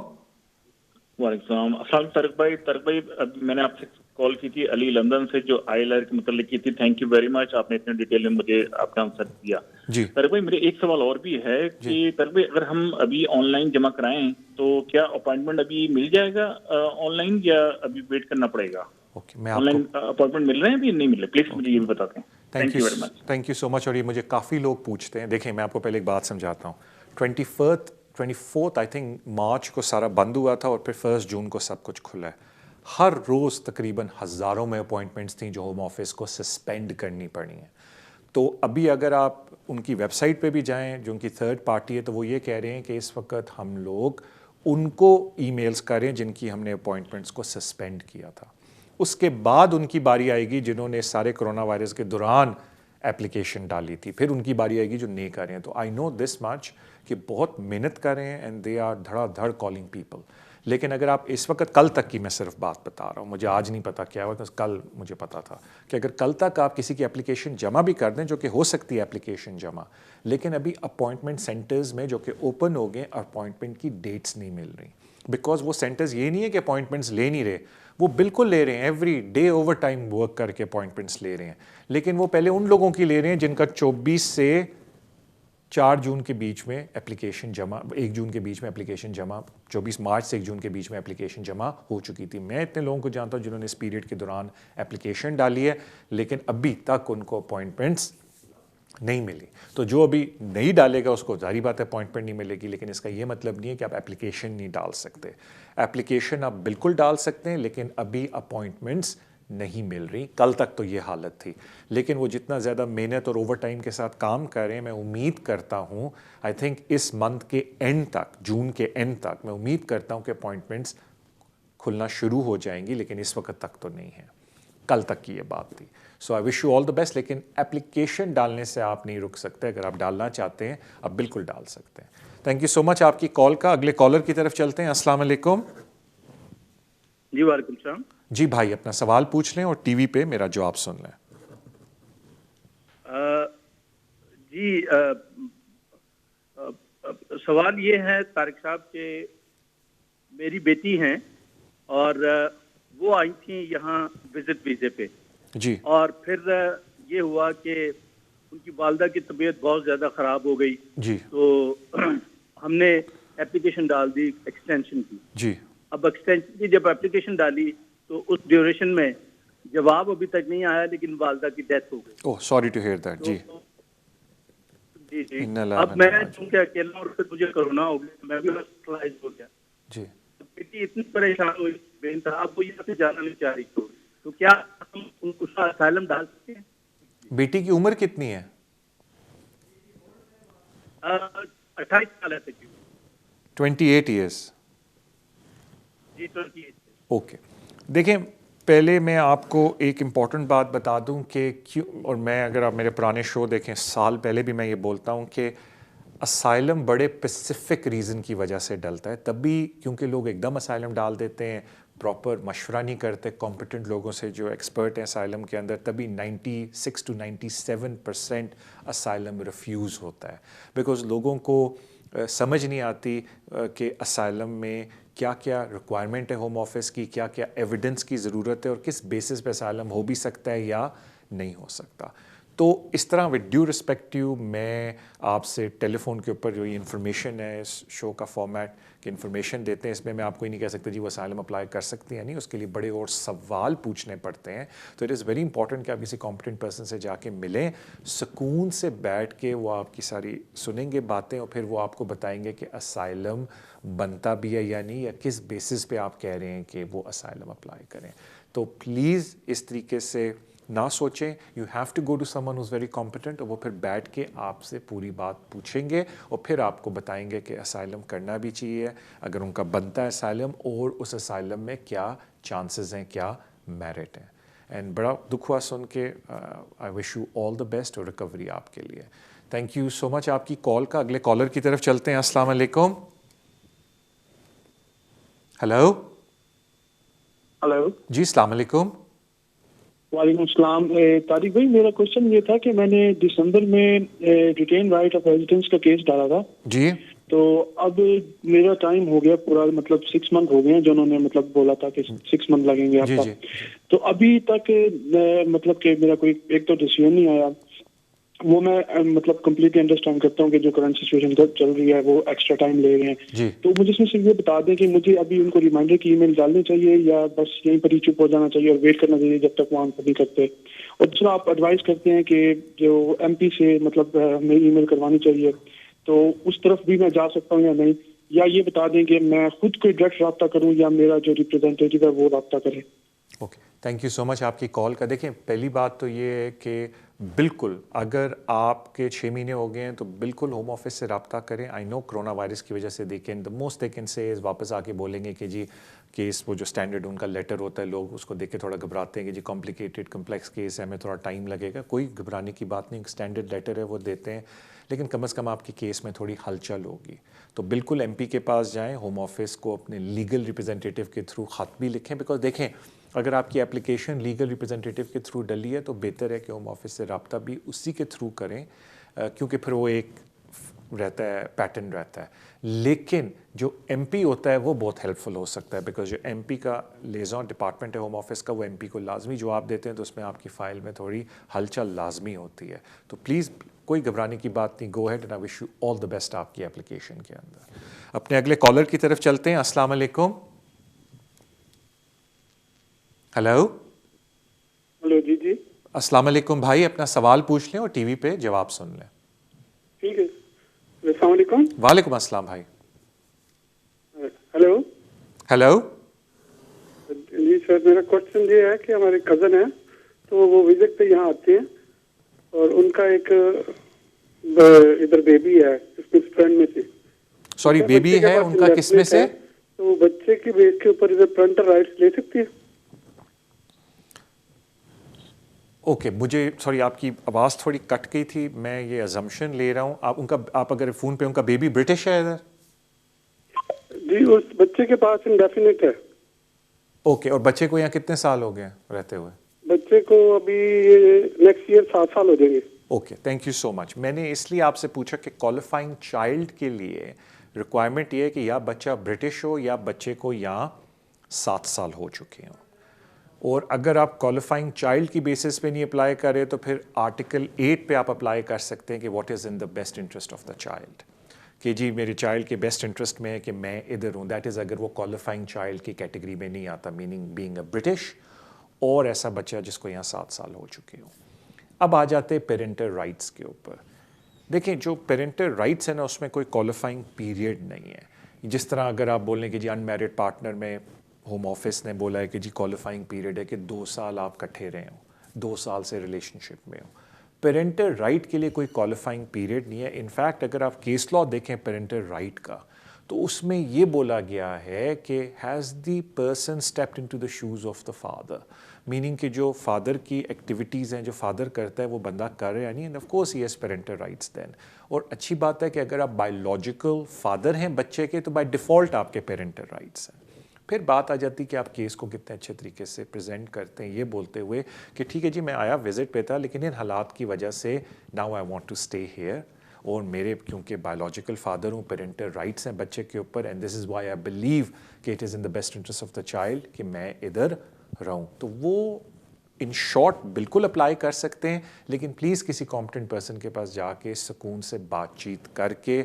Speaker 2: وعلیکم السلام۔ السلام طارق بھائی میں نے آپ سے کال کی تھی علی لندن سے جو ILR کے متعلق کی تھی۔ تھینک یو ویری مچ، آپ نے اتنے ڈیٹیل میں مجھے آپ کا آنسر دیا۔
Speaker 1: جی
Speaker 2: طارق بھائی میرے ایک سوال اور بھی ہے کہ طارق بھائی اگر ہم ابھی آن لائن جمع کرائیں تو کیا اپوائنٹمنٹ ابھی مل جائے گا آن لائن یا ابھی ویٹ کرنا پڑے گا؟ آن لائن اپوائنٹمنٹ مل رہے ہیں ابھی نہیں مل رہے؟ پلیز مجھے یہ بھی بتا دیں۔ Thank you very much.
Speaker 1: Thank you so much. اور یہ مجھے کافی لوگ پوچھتے ہیں، دیکھیں میں آپ کو پہلے ایک بات سمجھاتا ہوں۔ 24 آئی تھنک مارچ کو سارا بند ہوا تھا اور پھر 1 جون کو سب کچھ کھلا ہے۔ ہر روز تقریباً ہزاروں میں اپوائنٹمنٹس تھیں جو ہوم آفس کو سسپینڈ کرنی پڑی ہیں۔ تو ابھی اگر آپ ان کی ویب سائٹ پہ بھی جائیں جو ان کی تھرڈ پارٹی ہے تو وہ یہ کہہ رہے ہیں کہ اس وقت ہم لوگ ان کو ای میلز کریں جن کی ہم نے اپوائنٹمنٹس کو سسپینڈ کیا تھا۔ اس کے بعد ان کی باری آئے گی جنہوں نے سارے کرونا وائرس کے دوران اپلیکیشن ڈالی تھی، پھر ان کی باری آئے گی جو نہیں کر رہے ہیں۔ تو آئی نو دس مچ کہ بہت محنت کر رہے ہیں اینڈ دے آر دھڑا دھڑ کالنگ پیپل۔ لیکن اگر آپ اس وقت کل تک کی میں صرف بات بتا رہا ہوں، مجھے آج نہیں پتا کیا ہوا، کل مجھے پتا تھا کہ اگر کل تک آپ کسی کی اپلیکیشن جمع بھی کر دیں جو کہ ہو سکتی ہے اپلیکیشن جمع، لیکن ابھی اپوائنٹمنٹ سینٹرز میں جو کہ اوپن ہو گئے اپوائنٹمنٹ کی ڈیٹس نہیں مل رہی، بیکاز وہ سینٹرز یہ نہیں ہے کہ اپوائنٹمنٹس لے نہیں رہے، وہ بالکل لے رہے ہیں، every day over time work کر کے اپوائنٹمنٹس لے رہے ہیں، لیکن وہ پہلے ان لوگوں کی لے رہے ہیں جن کا 24 سے 4 جون کے بیچ میں اپلیکیشن جمع، 1 جون کے بیچ میں اپلیکیشن جمع، 24 مارچ سے 1 جون کے بیچ میں اپلیکیشن جمع ہو چکی تھی۔ میں اتنے لوگوں کو جانتا ہوں جنہوں نے اس پیریڈ کے دوران اپلیکیشن ڈالی ہے لیکن ابھی تک ان کو اپوائنٹمنٹس نہیں ملی۔ تو جو ابھی نہیں ڈالے گا اس کو ظاہری بات ہے اپوائنٹمنٹ نہیں ملے گی، لیکن اس کا یہ مطلب نہیں ہے کہ آپ اپلیکیشن نہیں ڈال سکتے۔ اپلیکیشن آپ بالکل ڈال سکتے ہیں لیکن ابھی اپوائنٹمنٹس نہیں مل رہی۔ کل تک تو یہ حالت تھی، لیکن وہ جتنا زیادہ محنت اور اوور ٹائم کے ساتھ کام کر رہے ہیں، میں امید کرتا ہوں آئی تھنک اس منتھ کے اینڈ تک، جون کے اینڈ تک میں امید کرتا ہوں کہ اپوائنٹمنٹس کھلنا شروع ہو جائیں گی، لیکن اس وقت تک تو نہیں ہے، کل تک کی یہ بات تھی۔ So I wish you all the best, لیکن اپلیکیشن ڈالنے سے آپ نہیں رک سکتے، اگر آپ ڈالنا چاہتے ہیں آپ بالکل ڈال سکتے ہیں۔ تھینک یو سو مچ آپ کی کال کا۔ اگلے کالر کی طرف چلتے ہیں۔ السلام علیکم۔
Speaker 3: جی وعلیکم السلام۔
Speaker 1: جی بھائی اپنا سوال پوچھ لیں اور ٹی وی پہ میرا جواب سن لیں۔
Speaker 3: جی سوال یہ ہے طارق صاحب کہ میری بیٹی ہیں اور وہ آئی تھیں یہاں وزٹ ویزے پہ
Speaker 1: جی،
Speaker 3: اور پھر یہ ہوا کہ ان کی والدہ کی طبیعت بہت زیادہ خراب ہو گئی
Speaker 1: جی،
Speaker 3: تو ہم نے اپلیکیشن ڈال دی ایکسٹینشن کی۔
Speaker 1: جی،
Speaker 3: اب ایکسٹینشن کی جب اپلیکیشن ڈالی تو اس ڈیوریشن میں
Speaker 7: जवाब अभी तक नहीं आया, लेकिन वालदा की डेथ हो गई।
Speaker 1: ओह, सॉरी टू हियर दैट जी।
Speaker 7: जी
Speaker 1: इन्ना लिल्लाहि
Speaker 7: अब मैं चूंकि अकेला और फिर मुझे कोरोना हो गया, मैं भी हॉस्पिटलाइज हो गया
Speaker 1: जी।
Speaker 7: बेटी इतनी परेशान हुई बेनता, अब वो यहाँ से जाना नहीं चाह रही तो क्या हम उनको असाइलम डाल सकते हैं?
Speaker 1: बेटी की उम्र कितनी है?
Speaker 7: 28 साल है तक।
Speaker 1: 28 ईयर्स।
Speaker 7: जी 28।
Speaker 1: ओके, देखें पहले मैं आपको एक इम्पॉर्टेंट बात बता दूं कि क्यों, और मैं अगर आप मेरे पुराने शो देखें साल पहले भी मैं ये बोलता हूं कि असाइलम बड़े स्पेसिफिक रीज़न की वजह से डलता है, तभी क्योंकि लोग एकदम असाइलम डाल देते हैं, प्रॉपर मशवरा नहीं करते कॉम्पिटेंट लोगों से जो एक्सपर्ट हैं असाइलम के अंदर, तभी 96 to 97% असाइलम रिफ्यूज़ होता है। बिकॉज़ लोगों को समझ नहीं आती कि असाइलम में क्या क्या रिक्वायरमेंट है होम ऑफिस की, क्या क्या एविडेंस की ज़रूरत है और किस बेसिस पे असाइलम हो भी सकता है या नहीं हो सकता। तो इस तरह विद ड्यू रिस्पेक्टिव मैं आपसे टेलीफोन के ऊपर जो ये इन्फॉर्मेशन है, इस शो का फॉर्मेट कि इन्फॉर्मेशन देते हैं, इसमें मैं आपको ही नहीं कह सकता जी वो असाइलम अप्लाई कर सकती है नहीं, उसके लिए बड़े और सवाल पूछने पड़ते हैं। तो इट इज़ वेरी इंपॉर्टेंट कि आप किसी कॉम्पिटेंट पर्सन से जाके मिलें, सुकून से बैठ के वो आपकी सारी सुनेंगे बातें और फिर वो आपको बताएंगे कि असाइलम बनता भी है या नहीं, या किस बेसिस पे आप कह रहे हैं कि वो असाइलम अप्लाई करें। तो प्लीज़ इस तरीके से ना सोचें, you have to go to someone who's very competent, और वो फिर बैठ के आपसे पूरी बात पूछेंगे और फिर आपको बताएंगे कि असाइलम करना भी चाहिए अगर उनका बनता है असाइलम, और उस असाइलम में क्या चांसेस हैं, क्या मेरिट है। एंड बड़ा दुख हुआ सुन के, आई wish you all the best और रिकवरी आपके लिए। थैंक यू सो मच आपकी कॉल का। अगले कॉलर की तरफ चलते हैं। अस्सलाम वालेकुम। हेलो
Speaker 8: हेलो
Speaker 1: जी, अस्सलाम वालेकुम।
Speaker 8: वालेकुम सलाम। तारिक भाई, मेरा क्वेश्चन ये था कि मैंने दिसंबर में रिटेन राइट ऑफ रेजिडेंस का केस डाला था
Speaker 1: जी।
Speaker 8: तो अब मेरा टाइम हो गया पूरा, मतलब 6 मंथ हो गए हैं जो उन्होंने मतलब बोला था कि 6 मंथ लगेंगे
Speaker 1: जी,
Speaker 8: आपका।
Speaker 1: जी।
Speaker 8: तो अभी तक मतलब कि मेरा कोई एक तो डिसीजन नहीं आया। वो मैं मतलब कम्प्लीटली अंडरस्टैंड करता हूँ कि जो करंट सिचुएशन चल रही है वो एक्स्ट्रा टाइम ले रहे हैं।
Speaker 1: जी।
Speaker 8: तो मुझे सिर्फ ये बता दें कि मुझे अभी उनको रिमाइंडर की ईमेल डालनी चाहिए या बस यहीं पर ही चुप हो जाना चाहिए और वेट करना चाहिए जब तक वो आंसर नहीं करते। और दूसरा, आप एडवाइस करते हैं कि जो MP से मतलब हमें ईमेल करवानी चाहिए, तो उस तरफ भी मैं जा सकता हूँ या नहीं, या ये बता दें कि मैं खुद कोई डायरेक्ट रब्ता करूँ या मेरा जो रिप्रेजेंटेटिव है वो रब्ता करे।
Speaker 1: Okay, thank you so much आपकी कॉल का। देखें, पहली बात तो ये है कि बिल्कुल अगर आपके 6 महीने हो गए हैं तो बिल्कुल होम ऑफिस से रब्ता करें। आई नो कोरोना वायरस की वजह से देखें, the most they can say वापस आके बोलेंगे कि जी केस, वो जो स्टैंडर्ड उनका लेटर होता है, लोग उसको देख के थोड़ा घबराते हैं कि जी कॉम्प्लिकेटेड कम्प्लेक्स केस है, हमें थोड़ा टाइम लगेगा। कोई घबराने की बात नहीं, स्टैंडर्ड लेटर है वो देते हैं, लेकिन कम से कम आपके केस में थोड़ी हलचल होगी। तो बिल्कुल MP के पास जाएं, होम ऑफिस को अपने लीगल रिप्रेजेंटेटिव के थ्रू ख़त भी लिखें। बिकॉज देखें, अगर आपकी एप्लीकेशन लीगल रिप्रेजेंटेटिव के थ्रू डली है तो बेहतर है कि होम ऑफिस से रब्ता भी उसी के थ्रू करें, क्योंकि फिर वो एक रहता है, पैटर्न रहता है। लेकिन जो MP होता है वो बहुत हेल्पफुल हो सकता है, बिकॉज जो MP का लिएज़ॉन डिपार्टमेंट है होम ऑफिस का, वो MP को लाजमी जवाब देते हैं, तो उसमें आपकी फ़ाइल में थोड़ी हलचल लाजमी होती है। तो प्लीज़ कोई घबराने की बात नहीं, go head and I wish you all the best आपकी एप्लीकेशन के अंदर। अपने अगले कॉलर की तरफ चलते हैं। अस्सलाम वालेकुम। हेलो
Speaker 8: हेलो जी जी।
Speaker 1: अस्सलाम वालेकुम भाई, अपना सवाल पूछ लें और TV पे जवाब सुन लें।
Speaker 8: ठीक है, अस्सलाम वालेकुम।
Speaker 1: वालेकुम अस्सलाम भाई।
Speaker 8: हेलो
Speaker 1: हेलो
Speaker 8: जी सर, मेरा क्वेश्चन ये है कि हमारे कजन है तो वो विजिट पे यहाँ आते हैं और उनका एक इधर बेबी है फ्रेंड में से।
Speaker 1: सॉरी, बेबी है उनका किस में से?
Speaker 8: तो बच्चे की बेस के ऊपर इधर पेरेंटल राइट्स ले सकती है?
Speaker 1: ओके, मुझे सॉरी आपकी आवाज़ थोड़ी कट गई थी, मैं ये अजम्पशन ले रहा हूँ आप अगर फ़ोन पे, उनका बेबी ब्रिटिश है इधर?
Speaker 8: जी, उस बच्चे के पास इंडेफिनिट है।
Speaker 1: ओके, और बच्चे को यहाँ कितने साल हो गए रहते हुए?
Speaker 8: बच्चे को अभी नेक्स्ट ईयर 7 साल हो जाएंगे।
Speaker 1: Okay, thank you so much. मैंने इसलिए आपसे पूछा कि क्वालिफाइंग चाइल्ड के लिए रिक्वायरमेंट ये है कि या बच्चा ब्रिटिश हो या बच्चे को यहाँ 7 साल हो चुके हों। और अगर आप क्वालिफाइंग चाइल्ड की बेसिस पे नहीं अप्लाई करें तो फिर आर्टिकल 8 पे आप अप्लाई कर सकते हैं कि what is in the best interest of the child, कि जी मेरे चाइल्ड के बेस्ट इंटरेस्ट में है कि मैं इधर हूँ। दैट इज़ अगर वो क्वालिफाइंग चाइल्ड की कैटेगरी में नहीं आता, मीनिंग बीइंग अ ब्रिटिश और ऐसा बच्चा जिसको यहाँ 7 साल हो चुके हो। अब आ जाते हैं पेरेंटल राइट्स के ऊपर। देखें, जो पेरेंटल राइट्स है ना, उसमें कोई क्वालिफाइंग पीरियड नहीं है। जिस तरह अगर आप बोलें कि जी अनमैरिड पार्टनर में होम ऑफिस ने बोला है कि जी क्वालिफाइंग पीरियड है कि 2 साल आप इकट्ठे रहे हो, 2 साल से रिलेशनशिप में हो। पेरेंटल राइट के लिए कोई क्वालिफाइंग पीरियड नहीं है। इनफैक्ट अगर आप केस लॉ देखें पेरेंटल राइट का, तो उसमें ये बोला गया है कि has the person stepped into the shoes of the father, meaning कि जो फादर की एक्टिविटीज़ हैं, जो फादर करता है वो बंदा कर रहा है यानी, and of course he has parental rights then. और अच्छी बात है कि अगर आप बायोलॉजिकल फादर हैं बच्चे के, तो बाय डिफ़ॉल्ट आपके पेरेंटल राइट्स हैं। फिर बात आ जाती कि आप केस को कितने अच्छे तरीके से प्रेजेंट करते हैं, ये बोलते हुए कि ठीक है जी मैं आया विजिट पे था, लेकिन इन हालात की वजह से now I want to stay here, और मेरे क्योंकि बायोलॉजिकल फादर हूँ, पेरेंटल राइट्स हैं बच्चे के ऊपर, and this is why I believe कि it is in the best interest of the child कि मैं इधर रहूँ। तो वो इन शॉर्ट बिल्कुल अप्लाई कर सकते हैं, लेकिन प्लीज़ किसी कॉम्पिटेंट पर्सन के पास जाके सुकून से बातचीत करके,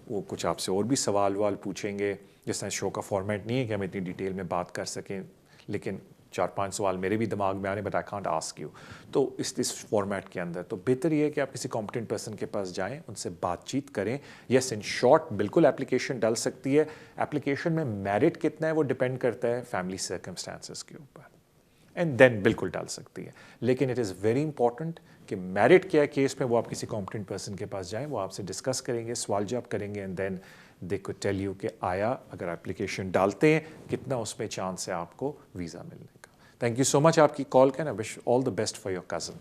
Speaker 1: वो कुछ आपसे और भी सवाल वाल पूछेंगे। जिस तरह शो का फॉर्मेट नहीं है कि हम इतनी डिटेल में बात कर सकें, लेकिन 4-5 सवाल मेरे भी दिमाग में आ रहे हैं, but I can't ask you. तो इस फॉर्मेट के अंदर तो बेहतर ये है कि आप किसी कॉम्पिटेंट पर्सन के पास जाएं, उनसे बातचीत करें। यस, इन शॉर्ट बिल्कुल एप्लीकेशन डल सकती है। एप्लीकेशन में मेरिट कितना है वो डिपेंड करता है फैमिली सर्कमस्टांसेस के ऊपर, एंड देन बिल्कुल डाल सकती है। लेकिन इट इज़ वेरी इंपॉर्टेंट कि मेरिट क्या है केस में, वो आप किसी कॉम्पिटेंट पर्सन के पास जाएं, वो आपसे डिस्कस करेंगे, सवाल जवाब करेंगे, and then they could tell you कि आया अगर एप्लीकेशन डालते हैं कितना उसमें चांस है आपको वीज़ा मिलने का। थैंक यू सो मच आपकी कॉल का, I wish all the best for your cousin.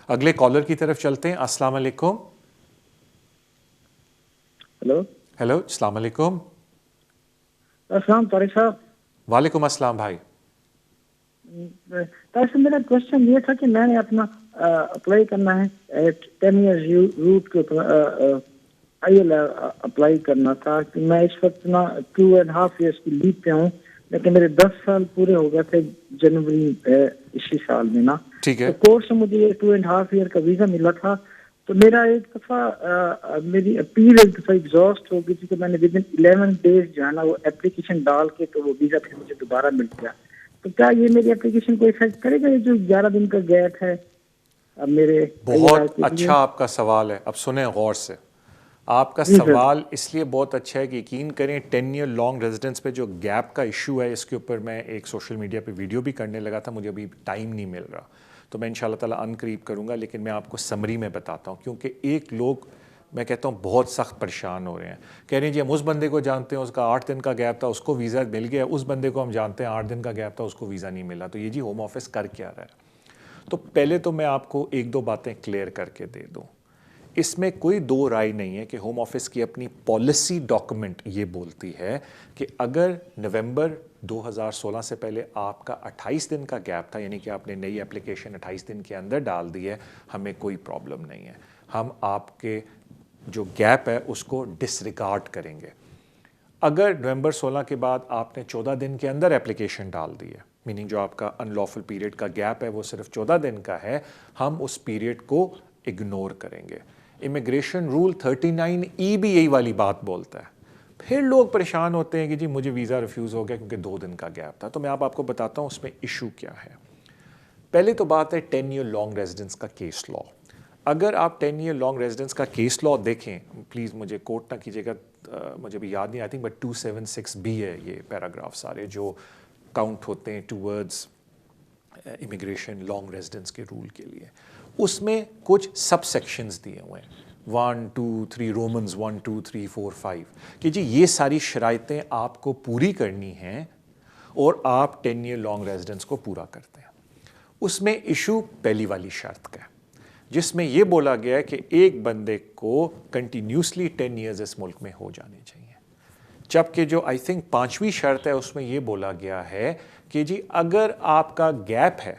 Speaker 1: अगले कॉलर की तरफ चलते हैं। अस्सलाम वालेकुम। हेलो, अस्सलाम वालेकुम।
Speaker 9: अस्सलाम तारिक साहब।
Speaker 1: वालेकुम अस्सलाम भाई।
Speaker 9: तारिक साहब, मेरा क्वेश्चन ये था कि मैंने अपना अप्लाई करना है 10 इयर्स रूट के ऊपर ILR अप्लाई करना था कि मैं इस वक्त ना 2.5 इयर्स की लीव पे हूँ, लेकिन मेरे 10 साल पूरे हो गए थे जनवरी इसी साल में ना।
Speaker 1: ठीक है।
Speaker 9: तो कोर्ट से मुझे ये 2.5 ईयर का वीज़ा मिला था, तो मेरा एक दफ़ा मेरी अपील एक दफ़ा एग्जॉस्ट हो गई थी, तो मैंने विद इन 11 डेज जो है ना वो एप्लीकेशन डाल के तो वो वीज़ा फिर मुझे दोबारा मिल गया। तो क्या ये मेरी एप्लीकेशन को इफेक्ट करेगा, ये जो 11 दिन का गैप है अब मेरे?
Speaker 1: बहुत अच्छा आपका सवाल है। अब सुने गौर से, आपका सवाल इसलिए बहुत अच्छा है कि यकीन करें 10 ईयर लॉन्ग रेजिडेंस पे जो गैप का इशू है, इसके ऊपर मैं एक सोशल मीडिया पे वीडियो भी करने लगा था, मुझे अभी टाइम नहीं मिल रहा, तो मैं इंशाल्लाह ताला अनकरीब करूँगा। लेकिन मैं आपको समरी में बताता हूँ, क्योंकि एक लोग मैं कहता हूँ बहुत सख्त परेशान हो रहे हैं, कह रहे हैं जी हम उस बंदे को जानते हैं उसका 8 दिन का गैप था उसको वीज़ा मिल गया, उस बंदे को हम जानते हैं 8 दिन का गैप था उसको वीज़ा नहीं मिला। तो ये जी होम ऑफिस कर क्या रहा है? तो पहले तो मैं आपको 1-2 बातें क्लियर करके दे दूँ। इसमें कोई दो राय नहीं है कि होम ऑफिस की अपनी पॉलिसी डॉक्यूमेंट ये बोलती है कि अगर नवंबर 2016 से पहले आपका 28 दिन का गैप था, यानी कि आपने नई एप्लीकेशन 28 दिन के अंदर डाल दी है, हमें कोई प्रॉब्लम नहीं है, हम आपके जो गैप है उसको डिसरिगार्ड करेंगे। अगर नवंबर 16 के बाद आपने 14 दिन के अंदर एप्लीकेशन डाल दी है, मीनिंग जो आपका अनलॉफुल पीरियड का गैप है वो सिर्फ 14 दिन का है, हम उस पीरियड को इग्नोर करेंगे। इमिग्रेशन रूल 39E भी यही वाली बात बोलता है। फिर लोग परेशान होते हैं कि जी मुझे वीज़ा रिफ्यूज़ हो गया क्योंकि 2 दिन का गैप था। तो मैं आपको बताता हूँ उसमें इशू क्या है। पहले तो बात है 10 ईयर लॉन्ग रेजिडेंस का केस लॉ। अगर आप 10 ईयर लॉन्ग रेजिडेंस का केस लॉ देखें, प्लीज़ मुझे कोट ना कीजिएगा, मुझे भी याद नहीं, आई थिंक बट 276B है ये पैराग्राफ सारे जो काउंट होते हैं टूवर्ड्स इमिग्रेशन लॉन्ग रेजिडेंस के रूल के लिए। उसमें कुछ सब सेक्शंस दिए हुए हैं 1, 2, 3 रोमन्स 1, 2, 3, 4, 5 कि जी ये सारी शराइतें आपको पूरी करनी हैं और आप 10 ईयर लॉन्ग रेजिडेंस को पूरा करते हैं। उसमें इशू पहली वाली शर्त का है जिसमें ये बोला गया है कि एक बंदे को कंटिन्यूसली 10 ईयर्स इस मुल्क में हो जाने चाहिए, जबकि जो आई थिंक 5वीं शर्त है उसमें ये बोला गया है कि जी अगर आपका गैप है,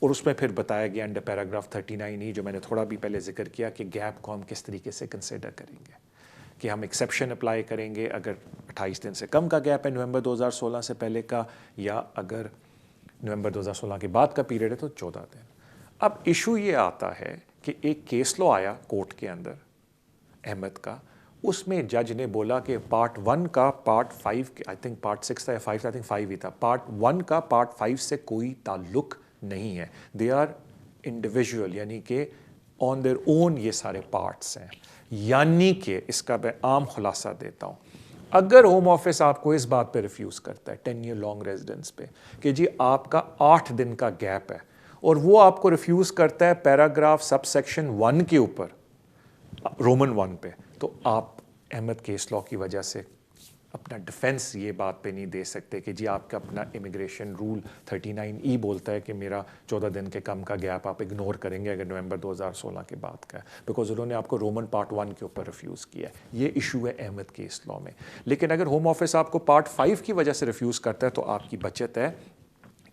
Speaker 1: और उसमें फिर बताया गया अंडर पैराग्राफ 39E जो मैंने थोड़ा भी पहले जिक्र किया कि गैप को हम किस तरीके से कंसिडर करेंगे, कि हम एक्सेप्शन अप्लाई करेंगे अगर 28 दिन से कम का गैप है नवंबर 2016 से पहले का, या अगर नवंबर 2016 के बाद का पीरियड है तो 14 दिन। अब इशू ये आता है कि एक केस लॉ आया कोर्ट के अंदर अहमद का, उसमें जज ने बोला कि पार्ट 1 का पार्ट 5 आई थिंक पार्ट 6 था या 5 आई थिंक 5 ही था, पार्ट 1 का पार्ट 5 से कोई ताल्लुक نہیں ہے, they are individual, یعنی کہ on their own یہ سارے پارٹس ہیں. یعنی کہ اس کا میں عام خلاصہ دیتا ہوں, اگر ہوم آفس آپ کو اس بات پہ ریفیوز کرتا ہے 10 year long ریزیڈنس پہ کہ جی آپ کا 8 دن کا گیپ ہے, اور وہ آپ کو ریفیوز کرتا ہے پیراگراف سب سیکشن 1 کے اوپر رومن 1 پہ, تو آپ احمد کیس لا کی وجہ سے اپنا ڈیفنس یہ بات پہ نہیں دے سکتے کہ جی آپ کا اپنا امیگریشن رول 39E بولتا ہے کہ میرا 14 دن کے کم کا گیپ آپ اگنور کریں گے اگر نومبر 2016 کے بعد کا ہے, بیکاز انہوں نے آپ کو رومن پارٹ 1 کے اوپر ریفیوز کیا ہے. یہ ایشو ہے احمد کیس لا میں. لیکن اگر ہوم آفس آپ کو پارٹ 5 کی وجہ سے ریفیوز کرتا ہے تو آپ کی بچت ہے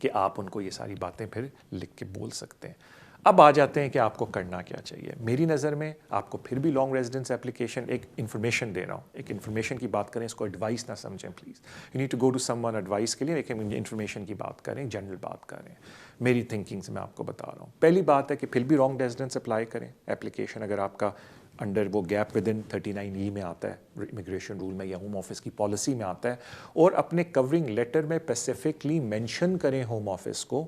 Speaker 1: کہ آپ ان کو یہ ساری باتیں پھر لکھ کے بول سکتے ہیں. اب آ جاتے ہیں کہ آپ کو کرنا کیا چاہیے. میری نظر میں آپ کو پھر بھی لانگ ریزیڈنس اپلیکیشن, ایک انفارمیشن دے رہا ہوں, ایک انفارمیشن کی بات کریں, اس کو ایڈوائس نہ سمجھیں please. You need to go to someone advice کے لیے, لیکن انفارمیشن کی بات کریں, جنرل بات کریں. میری تھنکنگ سے میں آپ کو بتا رہا ہوں. پہلی بات ہے کہ پھر بھی لانگ ریزیڈنس اپلائی کریں اپلیکیشن اگر آپ کا انڈر وہ گیپ ود ان 39E میں آتا ہے امیگریشن رول میں یا ہوم آفس کی پالیسی میں آتا ہے, اور اپنے کورنگ لیٹر میں اسپیسیفکلی مینشن کریں ہوم آفس کو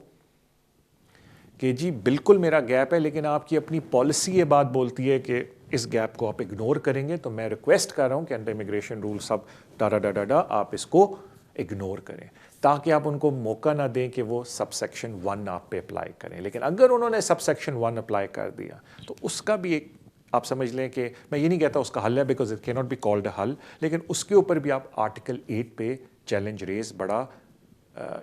Speaker 1: کہ جی بالکل میرا گیپ ہے, لیکن آپ کی اپنی پالیسی یہ بات بولتی ہے کہ اس گیپ کو آپ اگنور کریں گے, تو میں ریکویسٹ کر رہا ہوں کہ انڈر امیگریشن رول سب ڈا آپ اس کو اگنور کریں, تاکہ آپ ان کو موقع نہ دیں کہ وہ سب سیکشن 1 آپ پہ اپلائی کریں. لیکن اگر انہوں نے سب سیکشن 1 اپلائی کر دیا تو اس کا بھی ایک آپ سمجھ لیں کہ میں یہ نہیں کہتا اس کا حل ہے, بیکاز اٹ کی ناٹ بی کالڈ اے حل, لیکن اس کے اوپر بھی آپ آرٹیکل 8 پہ چیلنج ریز بڑا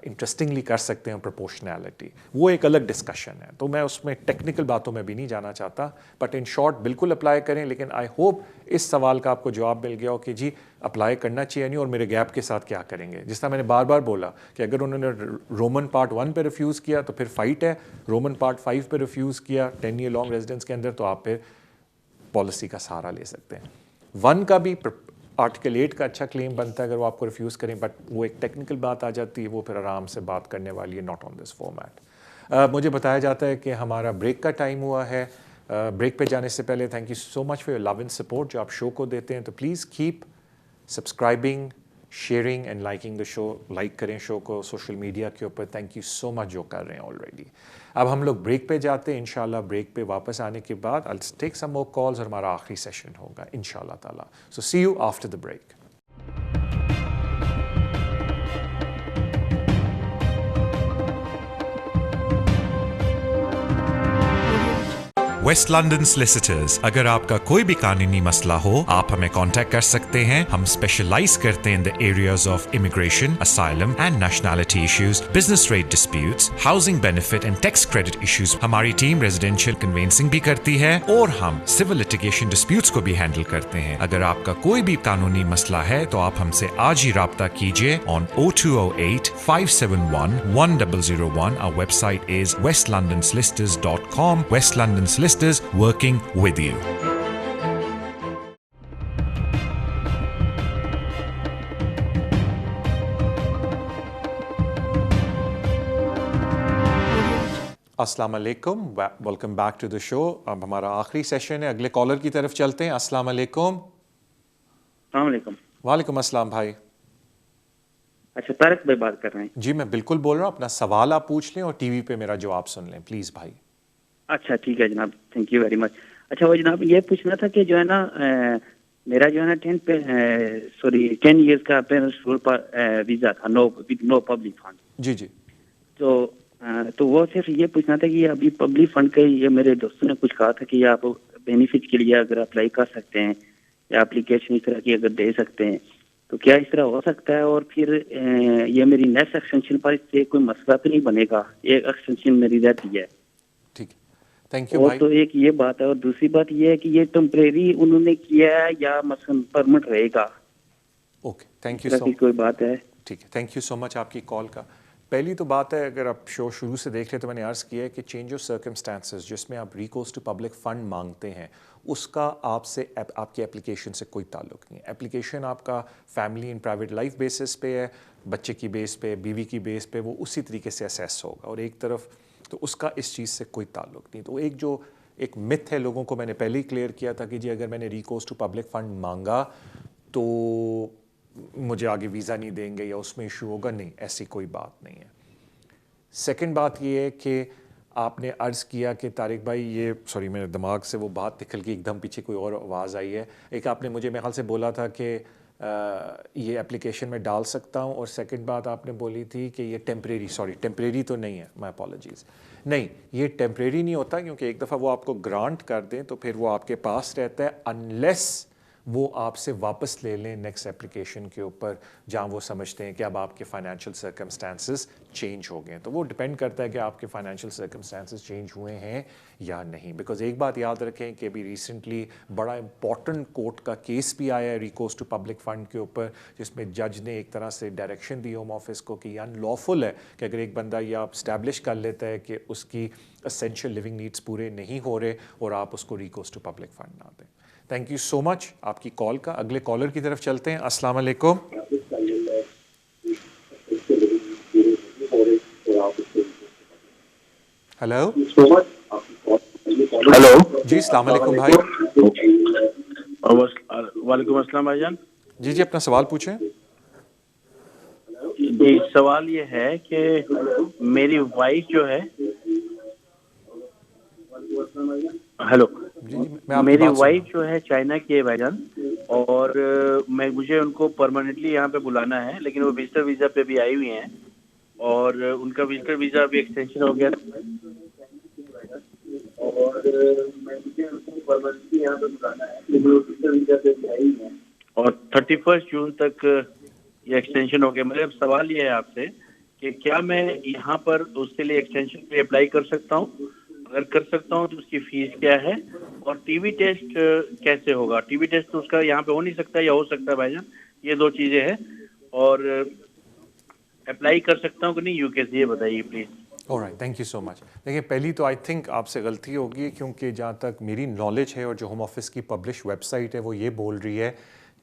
Speaker 1: انٹرسٹنگلی کر سکتے ہیں. پروپورشنالٹی وہ ایک الگ ڈسکشن ہے, تو میں اس میں ٹیکنیکل باتوں میں بھی نہیں جانا چاہتا, بٹ ان شارٹ بالکل اپلائی کریں. لیکن آئی ہوپ اس سوال کا آپ کو جواب مل گیا ہو کہ جی اپلائی کرنا چاہیے نہیں, اور میرے گیپ کے ساتھ کیا کریں گے. جس طرح میں نے بار بار بولا کہ اگر انہوں نے رومن پارٹ 1 پہ ریفیوز کیا تو پھر فائٹ ہے, رومن پارٹ 5 پہ ریفیوز کیا 10 year لانگ ریزیڈنس کے اندر, تو آپ پھر پالیسی کا سہارا لے سکتے ہیں. 1 کا بھی آرٹیکل 8 کا اچھا کلیم بنتا ہے اگر وہ آپ کو ریفیوز کریں, بٹ وہ ایک ٹیکنیکل بات آ جاتی ہے, وہ پھر آرام سے بات کرنے والی ہے, ناٹ آن دس فارمیٹ. مجھے بتایا جاتا ہے کہ ہمارا بریک کا ٹائم ہوا ہے. بریک پہ جانے سے پہلے thank you so much for your love and support جو آپ شو کو دیتے ہیں. تو please keep subscribing, sharing and liking the show. Like کریں شو کو سوشل میڈیا کے اوپر. تھینک یو سو مچ جو کر رہے ہیں آلریڈی. اب ہم لوگ بریک پہ جاتے ہیں. انشاءاللہ بریک پہ واپس آنے کے بعد I'll take some more calls اور ہمارا آخری سیشن ہوگا انشاءاللہ تعالیٰ. So see you after the break.
Speaker 6: West London solicitors, اگر آپ کا کوئی بھی قانونی مسئلہ ہو آپ ہمیں کانٹیکٹ کر سکتے ہیں. ہم اسپیشلائز کرتے ہیں in the areas of immigration, asylum and nationality issues, business rate disputes, housing benefit and tax credit issues. ہماری ٹیم ریزیڈینشیل کنوینسنگ بھی کرتی ہے اور ہم سول لٹیگیشن ڈسپیوٹس کو بھی ہینڈل کرتے ہیں. اگر آپ کا کوئی بھی قانونی مسئلہ ہے تو آپ ہم سے آج ہی رابطہ کیجیے on 0208 571 1001. Our website is westlondonsolicitors.com. West London Solicitors working with you.
Speaker 1: السلام علیکم, ویلکم بیک ٹو دا شو. اب ہمارا آخری سیشن ہے, اگلے کالر کی طرف چلتے ہیں. السلام علیکم.
Speaker 10: السلام علیکم.
Speaker 1: وعلیکم السلام بھائی.
Speaker 10: اچھا طارق بھائی بات کر رہے ہیں؟
Speaker 1: جی میں بالکل بول رہا ہوں. اپنا سوال آپ پوچھ لیں اور ٹی وی پہ میرا جواب سن لیں پلیز بھائی.
Speaker 10: اچھا ٹھیک ہے جناب, تھینک یو ویری مچ. اچھا وہ جناب یہ پوچھنا تھا کہ جو ہے نا میرا جو ہے نا 10 ایئرس کا پیرنٹس ویزا تھا, نو پبلک فنڈ.
Speaker 1: جی جی.
Speaker 10: تو وہ صرف یہ پوچھنا تھا کہ ابھی پبلک فنڈ کا یہ میرے دوستوں نے کچھ کہا تھا کہ آپ بینیفٹ کے لیے اگر اپلائی کر سکتے ہیں یا اپلیکیشن اس طرح کی اگر دے سکتے ہیں تو کیا اس طرح ہو سکتا ہے؟ اور پھر یہ میری نیکسٹ ایکسٹینشن پر اس سے کوئی مسئلہ تو نہیں بنے گا؟ ایک ایکسٹینشن میری رہتی ہے.
Speaker 1: ٹھیک ہے, تھینک یو
Speaker 10: اور
Speaker 1: بھائی.
Speaker 10: تو ایک یہ بات ہے, اور دوسری بات یہ ہے کہ یہ ٹیمپریری انہوں نے کیا ہے یا مثلا پرمنٹ رہے گا؟
Speaker 1: اوکے تھینک یو سو مچ.
Speaker 10: کوئی بات ہے؟
Speaker 1: ٹھیک ہے, تھینک یو سو مچ آپ کی کال کا. پہلی تو بات ہے, اگر آپ شو شروع سے دیکھ رہے تو میں نے عرض کیا ہے کہ چینج آف سرکمسٹانسز جس میں آپ ریکورس ٹو پبلک فنڈ مانگتے ہیں اس کا آپ سے آپ کی اپلیکیشن سے کوئی تعلق نہیں ہے. اپلیکیشن آپ کا family and private life basis پہ ہے, بچے کی بیس پہ, بیوی کی بیس پہ, وہ اسی طریقے سے اسیس ہوگا. اور ایک طرف تو اس کا اس چیز سے کوئی تعلق نہیں. تو ایک متھ ہے لوگوں کو, میں نے پہلے ہی کلیئر کیا تھا کہ جی اگر میں نے ریکورس ٹو پبلک فنڈ مانگا تو مجھے آگے ویزا نہیں دیں گے یا اس میں ایشو ہوگا. نہیں, ایسی کوئی بات نہیں ہے. सेकंड बात ये है कि आपने अर्ज़ किया कि तारिक भाई ये सॉरी मेरे दिमाग से वो बात निकल गई, एकदम पीछे कोई और आवाज़ आई है। एक आपने मुझे मेरे ख्याल से बोला था कि ये एप्लीकेशन में डाल सकता हूँ, और सेकंड बात आपने बोली थी कि ये टेम्परेरी तो नहीं है, माय अपॉलॉजीज़। नहीं, ये टेम्परेरी नहीं होता, क्योंकि एक दफ़ा वो आपको ग्रांट कर दें तो फिर वो आपके पास रहता है, अनलेस वो आपसे वापस ले लें नेक्स्ट एप्लीकेशन के ऊपर, जहाँ वो समझते हैं कि अब आपके फाइनेंशियल सर्कमस्टांसेस चेंज हो गए। तो वो डिपेंड करता है कि आपके फाइनेंशियल सर्कमस्टांसेस चेंज हुए हैं या नहीं। बिकॉज एक बात याद रखें कि अभी रिसेंटली बड़ा इंपॉर्टेंट कोर्ट का केस भी आया है रिकोर्स टू पब्लिक फंड के ऊपर, जिसमें जज ने एक तरह से डायरेक्शन दी होम ऑफिस को कि अनलॉफुल है कि अगर एक बंदा ये आप स्टैब्लिश कर लेता है कि उसकी एसेंशियल लिविंग नीड्स पूरे नहीं हो रहे और आप उसको रिकोर्स टू पब्लिक फंड ना दें। थैंक यू सो मच आपकी कॉल का। अगले कॉलर की तरफ चलते हैं। अस्सलाम वालेकुम। हेलो
Speaker 7: हेलो
Speaker 1: जी, अस्सलाम वालेकुम भाई।
Speaker 7: वालेकुम अस्सलाम भाईजान।
Speaker 1: जी अपना सवाल पूछें।
Speaker 7: जी, सवाल ये है कि मेरी वाइफ जो है, हेलो, मेरी वाइफ जो है चाइना की है भाईजान, और मुझे उनको परमानेंटली यहाँ पे बुलाना है, लेकिन वो विजिटर वीजा पे भी आई हुई हैं, और उनका विजिटर वीजा भी एक्सटेंशन हो गया, और मुझे उनको परमानेंटली यहाँ पे बुलाना है, लेकिन वो विजिटर वीजा पे भी आई हुई हैं, और 31 जून तक ये एक्सटेंशन हो गया। मेरा सवाल ये है आपसे कि क्या मैं यहाँ पर उसके लिए एक्सटेंशन पे अप्लाई कर सकता हूँ? अगर कर सकता हूँ तो उसकी फीस क्या है, और टीबी टेस्ट कैसे होगा? टीबी टेस्ट तो उसका यहाँ पे हो नहीं सकता या हो सकता है भाईजान? ये दो चीजें हैं, और अप्लाई कर सकता हूँ कि नहीं यूके से, ये बताइए please.
Speaker 1: Alright, thank you so much. देखिए, पहली तो आई थिंक आपसे गलती होगी, क्योंकि जहाँ तक मेरी नॉलेज है और जो होम ऑफिस की पब्लिश वेबसाइट है वो ये बोल रही है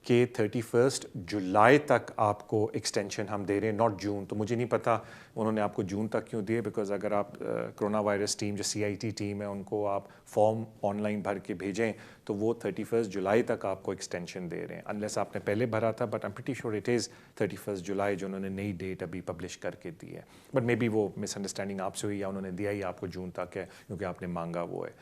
Speaker 1: कि 31 जुलाई तक आपको एक्सटेंशन हम दे रहे हैं, नॉट जून। तो मुझे नहीं पता उन्होंने आपको जून तक क्यों दिए, बिकॉज अगर आप कोरोना वायरस टीम जो CIT टीम है उनको आप फॉर्म ऑनलाइन भर के भेजें तो वो 31 जुलाई तक आपको एक्सटेंशन दे रहे हैं, अनलेस आपने पहले भरा था। But I am pretty sure it is 31 जुलाई जो उन्होंने नई डेट अभी पब्लिश करके दी है। बट मे बी वो मिसअंडरस्टैंडिंग आपसे हुई, या उन्होंने दिया ही आपको जून तक है क्योंकि आपने मांगा वो है।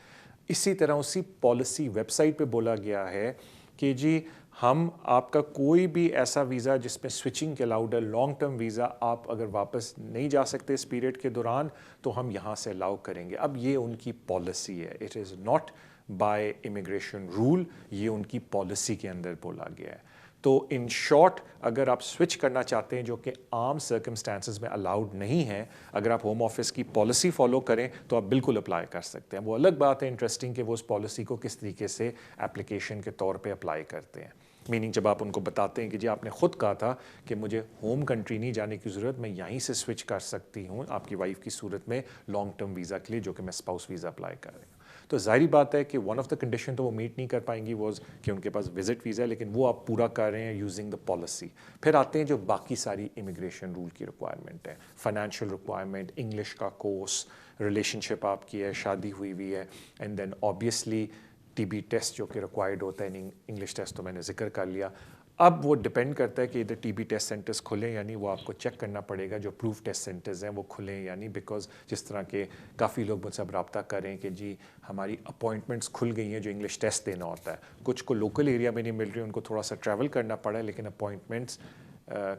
Speaker 1: इसी तरह उसी पॉलिसी वेबसाइट पे बोला गया है कि जी हम आपका कोई भी ऐसा वीज़ा जिसमें स्विचिंग के अलाउड है, लॉन्ग टर्म वीज़ा, आप अगर वापस नहीं जा सकते इस पीरियड के दौरान तो हम यहाँ से अलाउ करेंगे। अब ये उनकी पॉलिसी है, it is not by immigration rule, ये उनकी पॉलिसी के अंदर बोला गया है। तो इन शॉर्ट, अगर आप स्विच करना चाहते हैं जो कि आम सर्कमस्टांसेस में अलाउड नहीं है, अगर आप होम ऑफिस की पॉलिसी फॉलो करें तो आप बिल्कुल अप्लाई कर सकते हैं। वो अलग बात है इंटरेस्टिंग कि वो उस पॉलिसी को किस तरीके से एप्लीकेशन के तौर पे अप्लाई करते हैं। मीनिंग जब आप उनको बताते हैं कि जी आपने ख़ुद कहा था कि मुझे होम कंट्री नहीं जाने की ज़रूरत, मैं यहीं से स्विच कर सकती हूँ आपकी वाइफ की सूरत में लॉन्ग टर्म वीज़ा के लिए, जो कि मैं स्पाउस वीज़ा अप्लाई कर रही हूँ। तो ज़ाहिर बात है कि वन ऑफ द कंडीशन तो वो मीट नहीं कर पाएंगी वॉज कि उनके पास विजिट वीज़ा है, लेकिन वो आप पूरा कर रहे हैं यूजिंग द पॉलिसी। फिर आते हैं जो बाकी सारी इमिग्रेशन रूल की रिक्वायरमेंट है, फाइनेंशियल रिक्वायरमेंट, इंग्लिश का कोर्स, रिलेशनशिप आपकी है, शादी हुई हुई है, and then obviously TB test जो कि रिक्वायर्ड होता है। इंग्लिश टेस्ट तो मैंने जिक्र कर लिया। अब वो डिपेंड करता है कि इधर TB टेस्ट सेंटर्स खुलें या नहीं, वो आपको चेक करना पड़ेगा जो प्रूफ टेस्ट सेंटर्स हैं वो खुलें या नहीं। बिकॉज जिस तरह के काफ़ी लोग मुझसे अब रब्ता करें कि जी हमारी अपॉइंटमेंट्स खुल गई हैं जो इंग्लिश टेस्ट देना होता है, कुछ को लोकल एरिया में नहीं मिल रही, उनको थोड़ा सा ट्रैवल करना पड़ा है, लेकिन अपॉइंटमेंट्स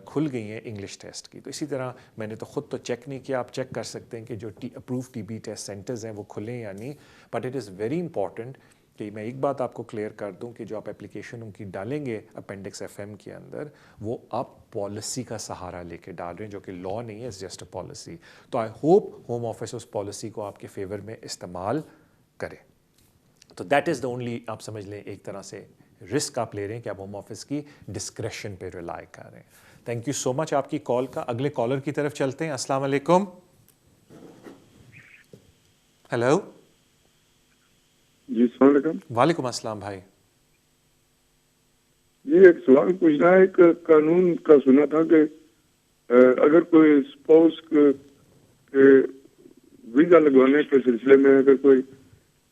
Speaker 1: खुल गई हैं इंग्लिश टेस्ट की। तो इसी तरह मैंने तो ख़ुद तो चेक नहीं किया, आप चेक कर सकते हैं कि जो अप्रूव TB टेस्ट सेंटर्स हैं वो खुलें या नहीं। But it is very important कि मैं एक बात आपको क्लियर कर दूं कि जो आप एप्लीकेशन उनकी डालेंगे अपेंडिक्स FM के अंदर, वो आप पॉलिसी का सहारा लेके डाल रहे हैं, जो कि लॉ नहीं है, इट्स जस्ट अ पॉलिसी। तो आई होप होम ऑफिस उस पॉलिसी को आपके फेवर में इस्तेमाल करे। तो दैट इज़ द ओनली, आप समझ लें एक तरह से रिस्क आप ले रहे हैं कि आप होम ऑफिस की डिस्क्रेशन पे रिलाई कर रहे हैं। थैंक यू सो मच आपकी कॉल का। अगले कॉलर की तरफ चलते हैं। अस्सलाम वालेकुम। हेलो
Speaker 11: जी, अस्सलाम वालेकुम।
Speaker 1: वालेकुम अस्सलाम भाई।
Speaker 11: ये एक सवाल पूछना है। एक कानून का सुना था कि अगर कोई स्पाउस के वीजा लगवाने के सिलसिले में अगर कोई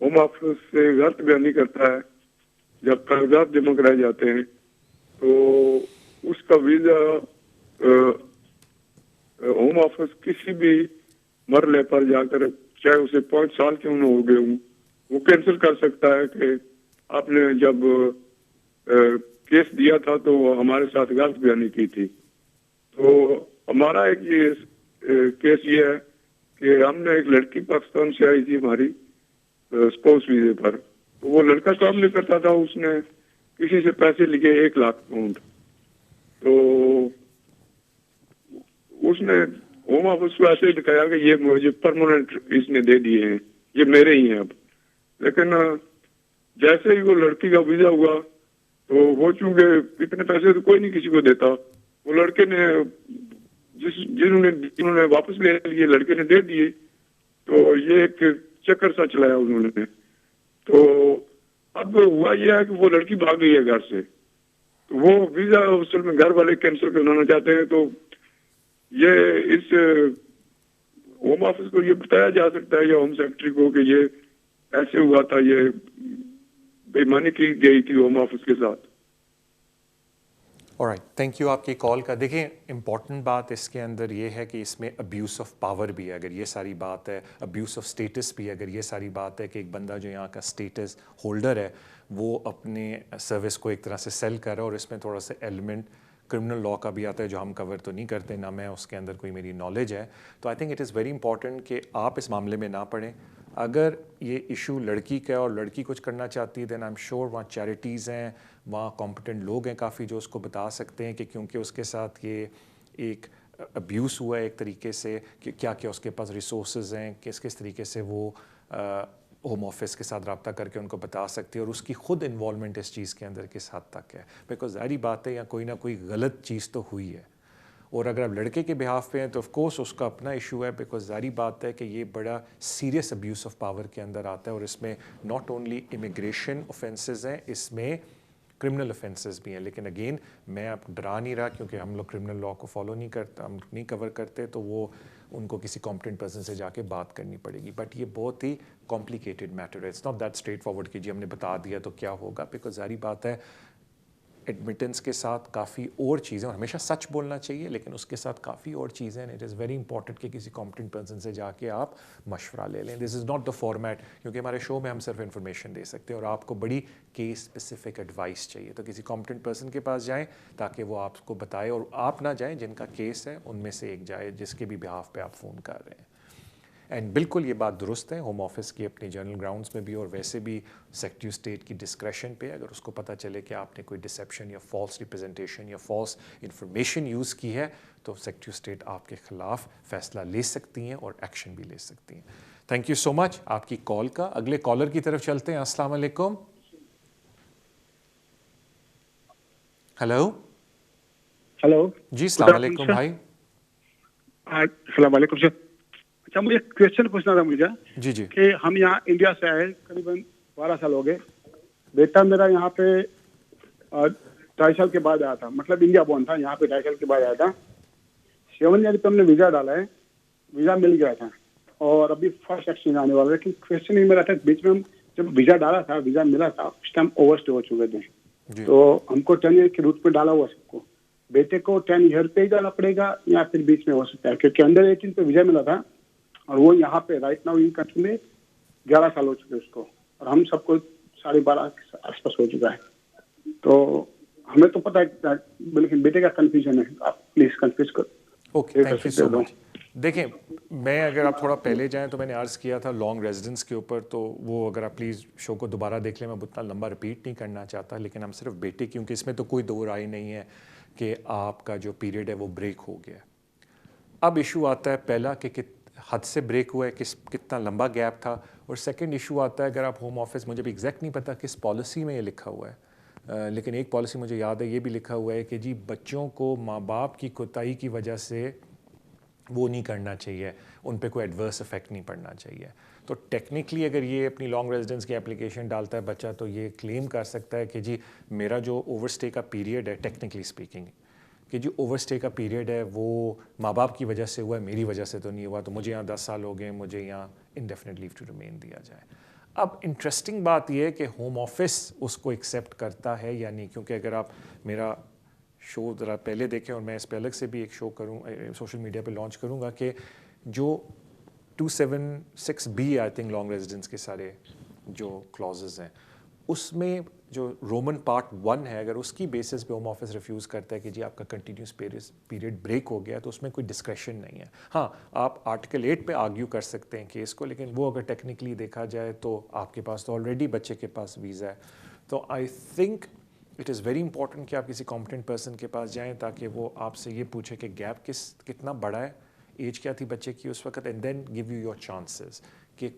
Speaker 11: होम ऑफिस से गलत बयानी करता है जब कागजात जमा कराए जाते हैं तो उसका वीजा होम ऑफिस किसी भी मरने पर जाकर, चाहे उसे 5 साल क्यों न हो गए हूँ, वो कैंसिल कर सकता है कि आपने जब केस दिया था तो हमारे साथ गलत बयानी की थी। तो हमारा एक ये केस ये है कि हमने एक लड़की पाकिस्तान से आई थी हमारी स्पाउस वीजे पर, तो वो लड़का काम नहीं करता था, उसने किसी से पैसे लिए 1 लाख पाउंड, तो उसने होम ऑफिस को ऐसे दिखाया कि ये मुझे परमानेंट इसने दे दिए हैं, ये मेरे ही हैं अब। लेकिन जैसे ही वो लड़की का वीजा हुआ तो वो चूंकि इतने पैसे तो कोई नहीं किसी को देता, वो लड़के ने जिन्होंने वापस ले लिए लड़के ने दे दिए, तो ये एक चक्कर सा चलाया उन्होंने। तो अब हुआ ये है कि वो लड़की भाग गई है घर से, तो वो वीजा असल में घर वाले कैंसिल कराना चाहते हैं। तो ये इस होम ऑफिस को ये बताया जा सकता है या होम सेक्रेटरी को कि ये ऐसे हुआ था, ये बेईमानी की गई थी होम ऑफिस के साथ।
Speaker 1: ऑलराइट, थैंक यू आपकी कॉल का। देखिए, इम्पॉर्टेंट बात इसके अंदर ये है कि इसमें अब्यूज़ ऑफ पावर भी है, अगर ये सारी बात है, अब्यूज़ ऑफ स्टेटस भी है, अगर ये सारी बात है कि एक बंदा जो यहाँ का स्टेटस होल्डर है वो अपने सर्विस को एक तरह से सेल कर रहा है, और इसमें थोड़ा सा एलिमेंट क्रिमिनल लॉ का भी आता है जो हम कवर तो नहीं करते, ना मैं उसके अंदर कोई मेरी नॉलेज है। तो I think it is very important कि आप इस मामले में ना पड़ें। अगर ये इशू लड़की का है और लड़की कुछ करना चाहती है, देन आई एम श्योर वहाँ चैरिटीज़ हैं, वहाँ कॉम्पिटेंट लोग हैं काफ़ी जो उसको बता सकते हैं कि क्योंकि उसके साथ ये एक अब्यूज़ हुआ है एक तरीके से, कि क्या क्या उसके पास रिसोर्सेज हैं, किस किस तरीके से वो होम ऑफिस के साथ रब्ता करके उनको बता सकती है, और उसकी खुद इन्वॉल्वमेंट इस चीज़ के अंदर किस हद तक है। बिकॉज ज़ाहिर बात है या कोई ना कोई गलत चीज़ तो हुई है, और अगर आप लड़के के बिहाफ पे हैं तो ऑफ कोर्स उसका अपना इशू है, बिकॉज ज़ाहिर बात है कि ये बड़ा सीरियस अब्यूज़ ऑफ पावर के अंदर आता है, और इसमें नॉट ओनली इमिग्रेशन ऑफेंसेस हैं, इसमें क्रिमिनल ऑफेंसेस भी हैं। लेकिन अगेन मैं आप डरा नहीं रहा, क्योंकि हम लोग क्रिमिनल लॉ को फॉलो नहीं करते, हम नहीं कवर करते, तो वो उनको किसी कॉम्पिटेंट पर्सन से जाके बात करनी पड़ेगी। बट ये बहुत ही कॉम्प्लिकेटेड मैटर है, it's not that straight forward कि जी हमने बता दिया तो क्या होगा, बिकॉज ज़ाहिर बात है एडमिटेंस के साथ काफ़ी और चीज़ें, और हमेशा सच बोलना चाहिए, लेकिन उसके साथ काफ़ी और चीज़ें हैं। इट इज़ वेरी इंपॉर्टेंट कि किसी कॉम्पिटेंट पर्सन से जाके आप मशवरा ले लें। This is not the format, क्योंकि हमारे शो में हम सिर्फ इन्फॉर्मेशन दे सकते हैं, और आपको बड़ी केस स्पेसिफिक एडवाइस चाहिए, तो किसी कॉम्पिटेंट पर्सन के पास जाएँ ताकि वो आपको बताए, और आप ना जाएँ जिनका केस है उनमें से एक जाए जिसके भी बिहाफ पे आप फ़ोन कर रहे हैं। एंड बिल्कुल ये बात दुरुस्त है, होम ऑफिस की अपनी जनरल ग्राउंड्स में भी और वैसे भी सेक्रेटरी स्टेट की डिस्क्रेशन पे, अगर उसको पता चले कि आपने कोई डिसेप्शन या फॉल्स रिप्रेजेंटेशन या फॉल्स इंफॉर्मेशन यूज़ की है, तो सेक्रेटरी स्टेट आपके ख़िलाफ़ फ़ैसला ले सकती हैं और एक्शन भी ले सकती हैं। थैंक यू सो मच आपकी कॉल का। अगले कॉलर की तरफ चलते हैं। अस्सलाम वालेकुम। हेलो
Speaker 12: हेलो
Speaker 1: जी, अस्सलाम वालेकुम भाई।
Speaker 12: अस्सलाम वालेकुम सर। अच्छा, मुझे क्वेश्चन पूछना था मुझे
Speaker 1: जी जी
Speaker 12: कि हम यहाँ इंडिया से आए करीबन 12 साल हो गए। बेटा मेरा यहाँ पे 2.5 साल के बाद आया था, मतलब इंडिया बॉर्न था, यहाँ पे 2.5 साल के बाद आया था। 7 ईयर पे हमने वीज़ा डाला है, वीज़ा मिल गया था, और अभी फर्स्ट एक्सचेंज आने वाला है। लेकिन क्वेश्चन ये मेरा था, बीच में हम जब वीज़ा डाला था, वीज़ा मिला था, उस टाइम ओवरस्टे हो चुके थे, तो हमको 10 ईयर के रूट पे डाला हुआ सबको। बेटे को 10 ईयर पे ही जाना पड़ेगा या फिर बीच में हो सकता है, क्योंकि अंडर 18 पे वीज़ा मिला था, और वो यहाँ पे राइट नाउ इन कंट्री में 11 साल हो चुके उसको, और हम सबको 12.5 के आसपास हो चुका है। तो हमें तो पता है, लेकिन बेटे का कंफ्यूजन है, आप प्लीज कंफ्यूज करो।
Speaker 1: Okay, thank you so much. देखें, मैं अगर आप थोड़ा पहले जाएं तो मैंने अर्ज़ किया था लॉन्ग रेजिडेंस के ऊपर, तो वो अगर आप प्लीज़ शो को दोबारा देख लें, मैं उतना लंबा रिपीट नहीं करना चाहता, लेकिन हम सिर्फ बेटे, क्योंकि इसमें तो कोई दो राय नहीं है कि आपका जो पीरियड है वो ब्रेक हो गया। अब इशू आता है पहला कि हद से ब्रेक हुआ है, कितना लंबा गैप था, और सेकंड इशू आता है, अगर आप होम ऑफिस, मुझे भी एग्जैक्ट नहीं पता किस पॉलिसी में ये लिखा हुआ है, लेकिन एक पॉलिसी मुझे याद है, ये भी लिखा हुआ है कि जी बच्चों को माँ बाप की कोताही की वजह से वो नहीं करना चाहिए, उन पे कोई एडवर्स इफेक्ट नहीं पड़ना चाहिए। तो टेक्निकली अगर ये अपनी लॉन्ग रेजिडेंस की एप्लीकेशन डालता है बच्चा, तो ये क्लेम कर सकता है कि जी मेरा जो ओवरस्टे का पीरियड है, टेक्निकली स्पीकिंग, कि जो ओवरस्टे का पीरियड है वो माँ बाप की वजह से हुआ है, मेरी वजह से तो नहीं हुआ, तो मुझे यहाँ 10 साल हो गए, मुझे यहाँ इंडेफिनिट लीव टू रिमेन दिया जाए। अब इंटरेस्टिंग बात यह है कि होम ऑफिस उसको एक्सेप्ट करता है या नहीं, क्योंकि अगर आप मेरा शो ज़रा पहले देखें, और मैं इस पर अलग से भी एक शो करूँ, सोशल मीडिया पे लॉन्च करूँगा, कि जो 276B I think long residence के सारे जो क्लॉजेज हैं, उसमें जो रोमन पार्ट 1 है, अगर उसकी बेसिस पे होम ऑफिस रिफ्यूज़ करता है कि जी आपका कंटिन्यूस पीरियड ब्रेक हो गया, तो उसमें कोई डिस्क्रेशन नहीं है. हाँ, आप आर्टिकल 8 पे आर्ग्यू कर सकते हैं केस को, लेकिन वो अगर टेक्निकली देखा जाए तो आपके पास तो ऑलरेडी बच्चे के पास वीज़ा है. तो I think it is very important कि आप किसी कॉम्पिटेंट पर्सन के पास जाएँ ताकि वो आपसे ये पूछे कि गैप कितना बड़ा है, एज क्या थी बच्चे की उस वक्त, and then give you your chances कि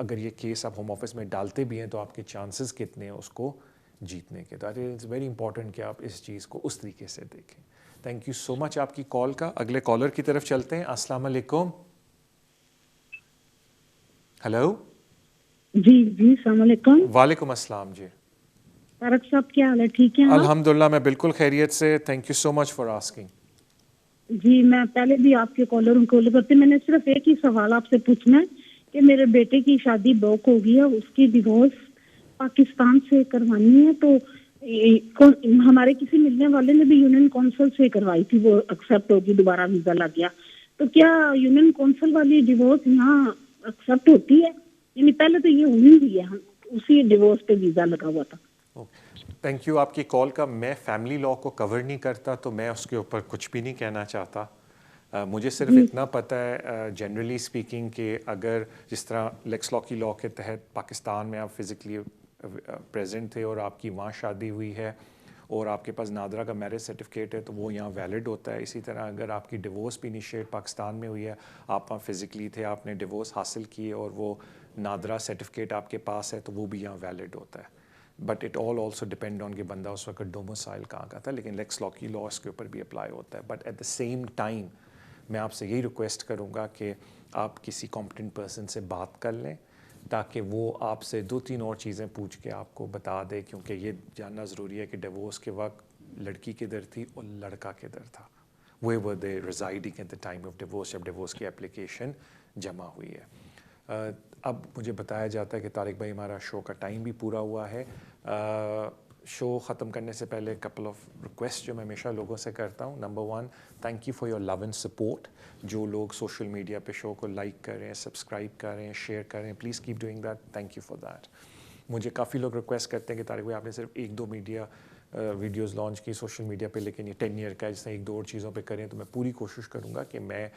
Speaker 1: अगर ये केस आप होम ऑफिस में डालते भी हैं तो आपके चांसेस कितने हैं उसको जीतने के. तो इट्स वेरी इंपॉर्टेंट कि आप इस चीज़ को उस तरीके से देखें. थैंक यू सो मच आपकी कॉल का. अगले कॉलर की तरफ चलते हैं. अस्सलाम वालेकुम. हेलो
Speaker 13: जी अस्सलाम वालेकुम.
Speaker 1: वालेकुम अस्सलाम. जी
Speaker 13: तारक साहब क्या हाल है, ठीक है?
Speaker 1: अल्हम्दुलिल्लाह मैं बिल्कुल खैरियत से. Thank you so much for asking.
Speaker 13: जी मैं पहले भी आपके कॉलर कॉल करते, मैंने सिर्फ एक ही सवाल आपसे पूछना है कि मेरे बेटे की शादी ब्लॉक हो गई है, उसकी डिवोर्स पाकिस्तान से करवानी है, तो हमारे किसी मिलने वाले ने भी यूनियन काउंसिल से करवाई थी, वो एक्सेप्ट होगी, दोबारा वीजा लग गया. तो क्या यूनियन काउंसिल वाली डिवोर्स यहाँ एक्सेप्ट होती है? यानी पहले तो ये हुई हुई है, उसी डिवोर्स पे वीजा लगा हुआ था.
Speaker 1: थैंक यू आपकी कॉल का. मैं फैमिली लॉ को कवर नहीं करता तो मैं उसके ऊपर कुछ भी नहीं कहना चाहता. मुझे सिर्फ इतना पता है जनरली स्पीकिंग कि अगर जिस तरह लेक्स लॉ की लॉ के तहत पाकिस्तान में आप फिज़िकली प्रेजेंट थे और आपकी वहाँ शादी हुई है और आपके पास नादरा का मैरिज सर्टिफिकेट है तो वो यहाँ वैलिड होता है. इसी तरह अगर आपकी डिवोर्स भी इनिशिएट पाकिस्तान में हुई है, आप वहाँ फिज़िकली थे, आपने डिवोर्स हासिल की और वो नादरा सर्टिफिकेट आपके पास है तो वो भी यहाँ वैलिड होता है. But it all also depend on कि बंदा उस वक्त डोमिसाइल कहाँ का था. लेकिन लेक्स लॉ की लॉ इसके ऊपर भी अप्लाई होता है. But at the same time मैं आपसे यही रिक्वेस्ट करूँगा कि आप किसी कॉम्पिटेंट पर्सन से बात कर लें ताकि वो आपसे 2-3 और चीज़ें पूछ के आपको बता दे, क्योंकि ये जानना ज़रूरी है कि डिवोर्स के वक्त लड़की किधर थी और लड़का किधर था. Where were they residing at the time of divorce, जब डिवोर्स की एप्लीकेशन जमा हुई है. अब मुझे बताया जाता है कि तारिक भाई हमारा शो का टाइम भी पूरा हुआ है. शो ख़त्म करने से पहले कपल ऑफ रिक्वेस्ट जो मैं हमेशा लोगों से करता हूँ. Number 1, thank you for your love and support. जो लोग सोशल मीडिया पे शो को लाइक कर रहे हैं, सब्सक्राइब कर रहे हैं, शेयर कर रहे हैं, please keep doing that. Thank you for that. मुझे काफ़ी लोग रिक्वेस्ट करते हैं कि तारिक भाई आपने सिर्फ 1-2 मीडिया वीडियोस लॉन्च की सोशल मीडिया पे, लेकिन ये 10 ईयर का है, जिससे 1-2 और चीज़ों पे करें. तो मैं पूरी कोशिश करूँगा कि मैं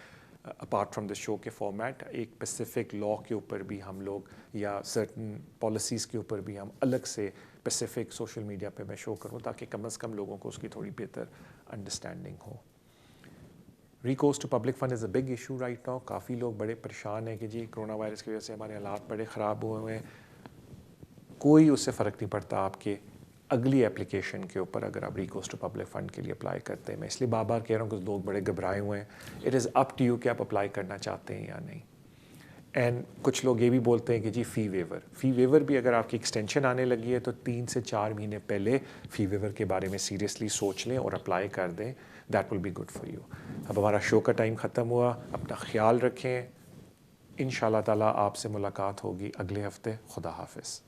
Speaker 1: अपार्ट फ्रॉम द शो के फॉर्मेट एक स्पेसिफिक लॉ के ऊपर भी हम लोग या सर्टन पॉलिसीज़ के ऊपर भी हम अलग से स्पेसिफिक सोशल मीडिया पे मैं शो करूँ ताकि कम से कम लोगों को उसकी थोड़ी बेहतर अंडरस्टैंडिंग हो. Recourse to public fund is a big issue right now. काफ़ी लोग बड़े परेशान हैं कि जी कोरोना वायरस की वजह से हमारे हालात बड़े ख़राब हुए हैं. कोई उससे फ़र्क नहीं पड़ता आपके अगली एप्लीकेशन के ऊपर अगर आप रिकोर्स टू पब्लिक फ़ंड के लिए अप्लाई करते हैं. मैं इसलिए बार बार कह रहा हूँ कुछ लोग बड़े घबराए हुए हैं. It is up to you कि आप अप्लाई करना चाहते हैं या नहीं. एंड कुछ लोग ये भी बोलते हैं कि जी फ़ी वेवर भी अगर आपकी एक्सटेंशन आने लगी है तो 3 से 4 महीने पहले फ़ी वेवर के बारे में सीरियसली सोच लें और अप्लाई कर दें. That will be good for you. अब हमारा शो का टाइम ख़त्म हुआ. अपना ख्याल रखें. इंशाअल्लाह ताला आपसे मुलाकात होगी अगले हफ्ते. खुदा हाफिज़.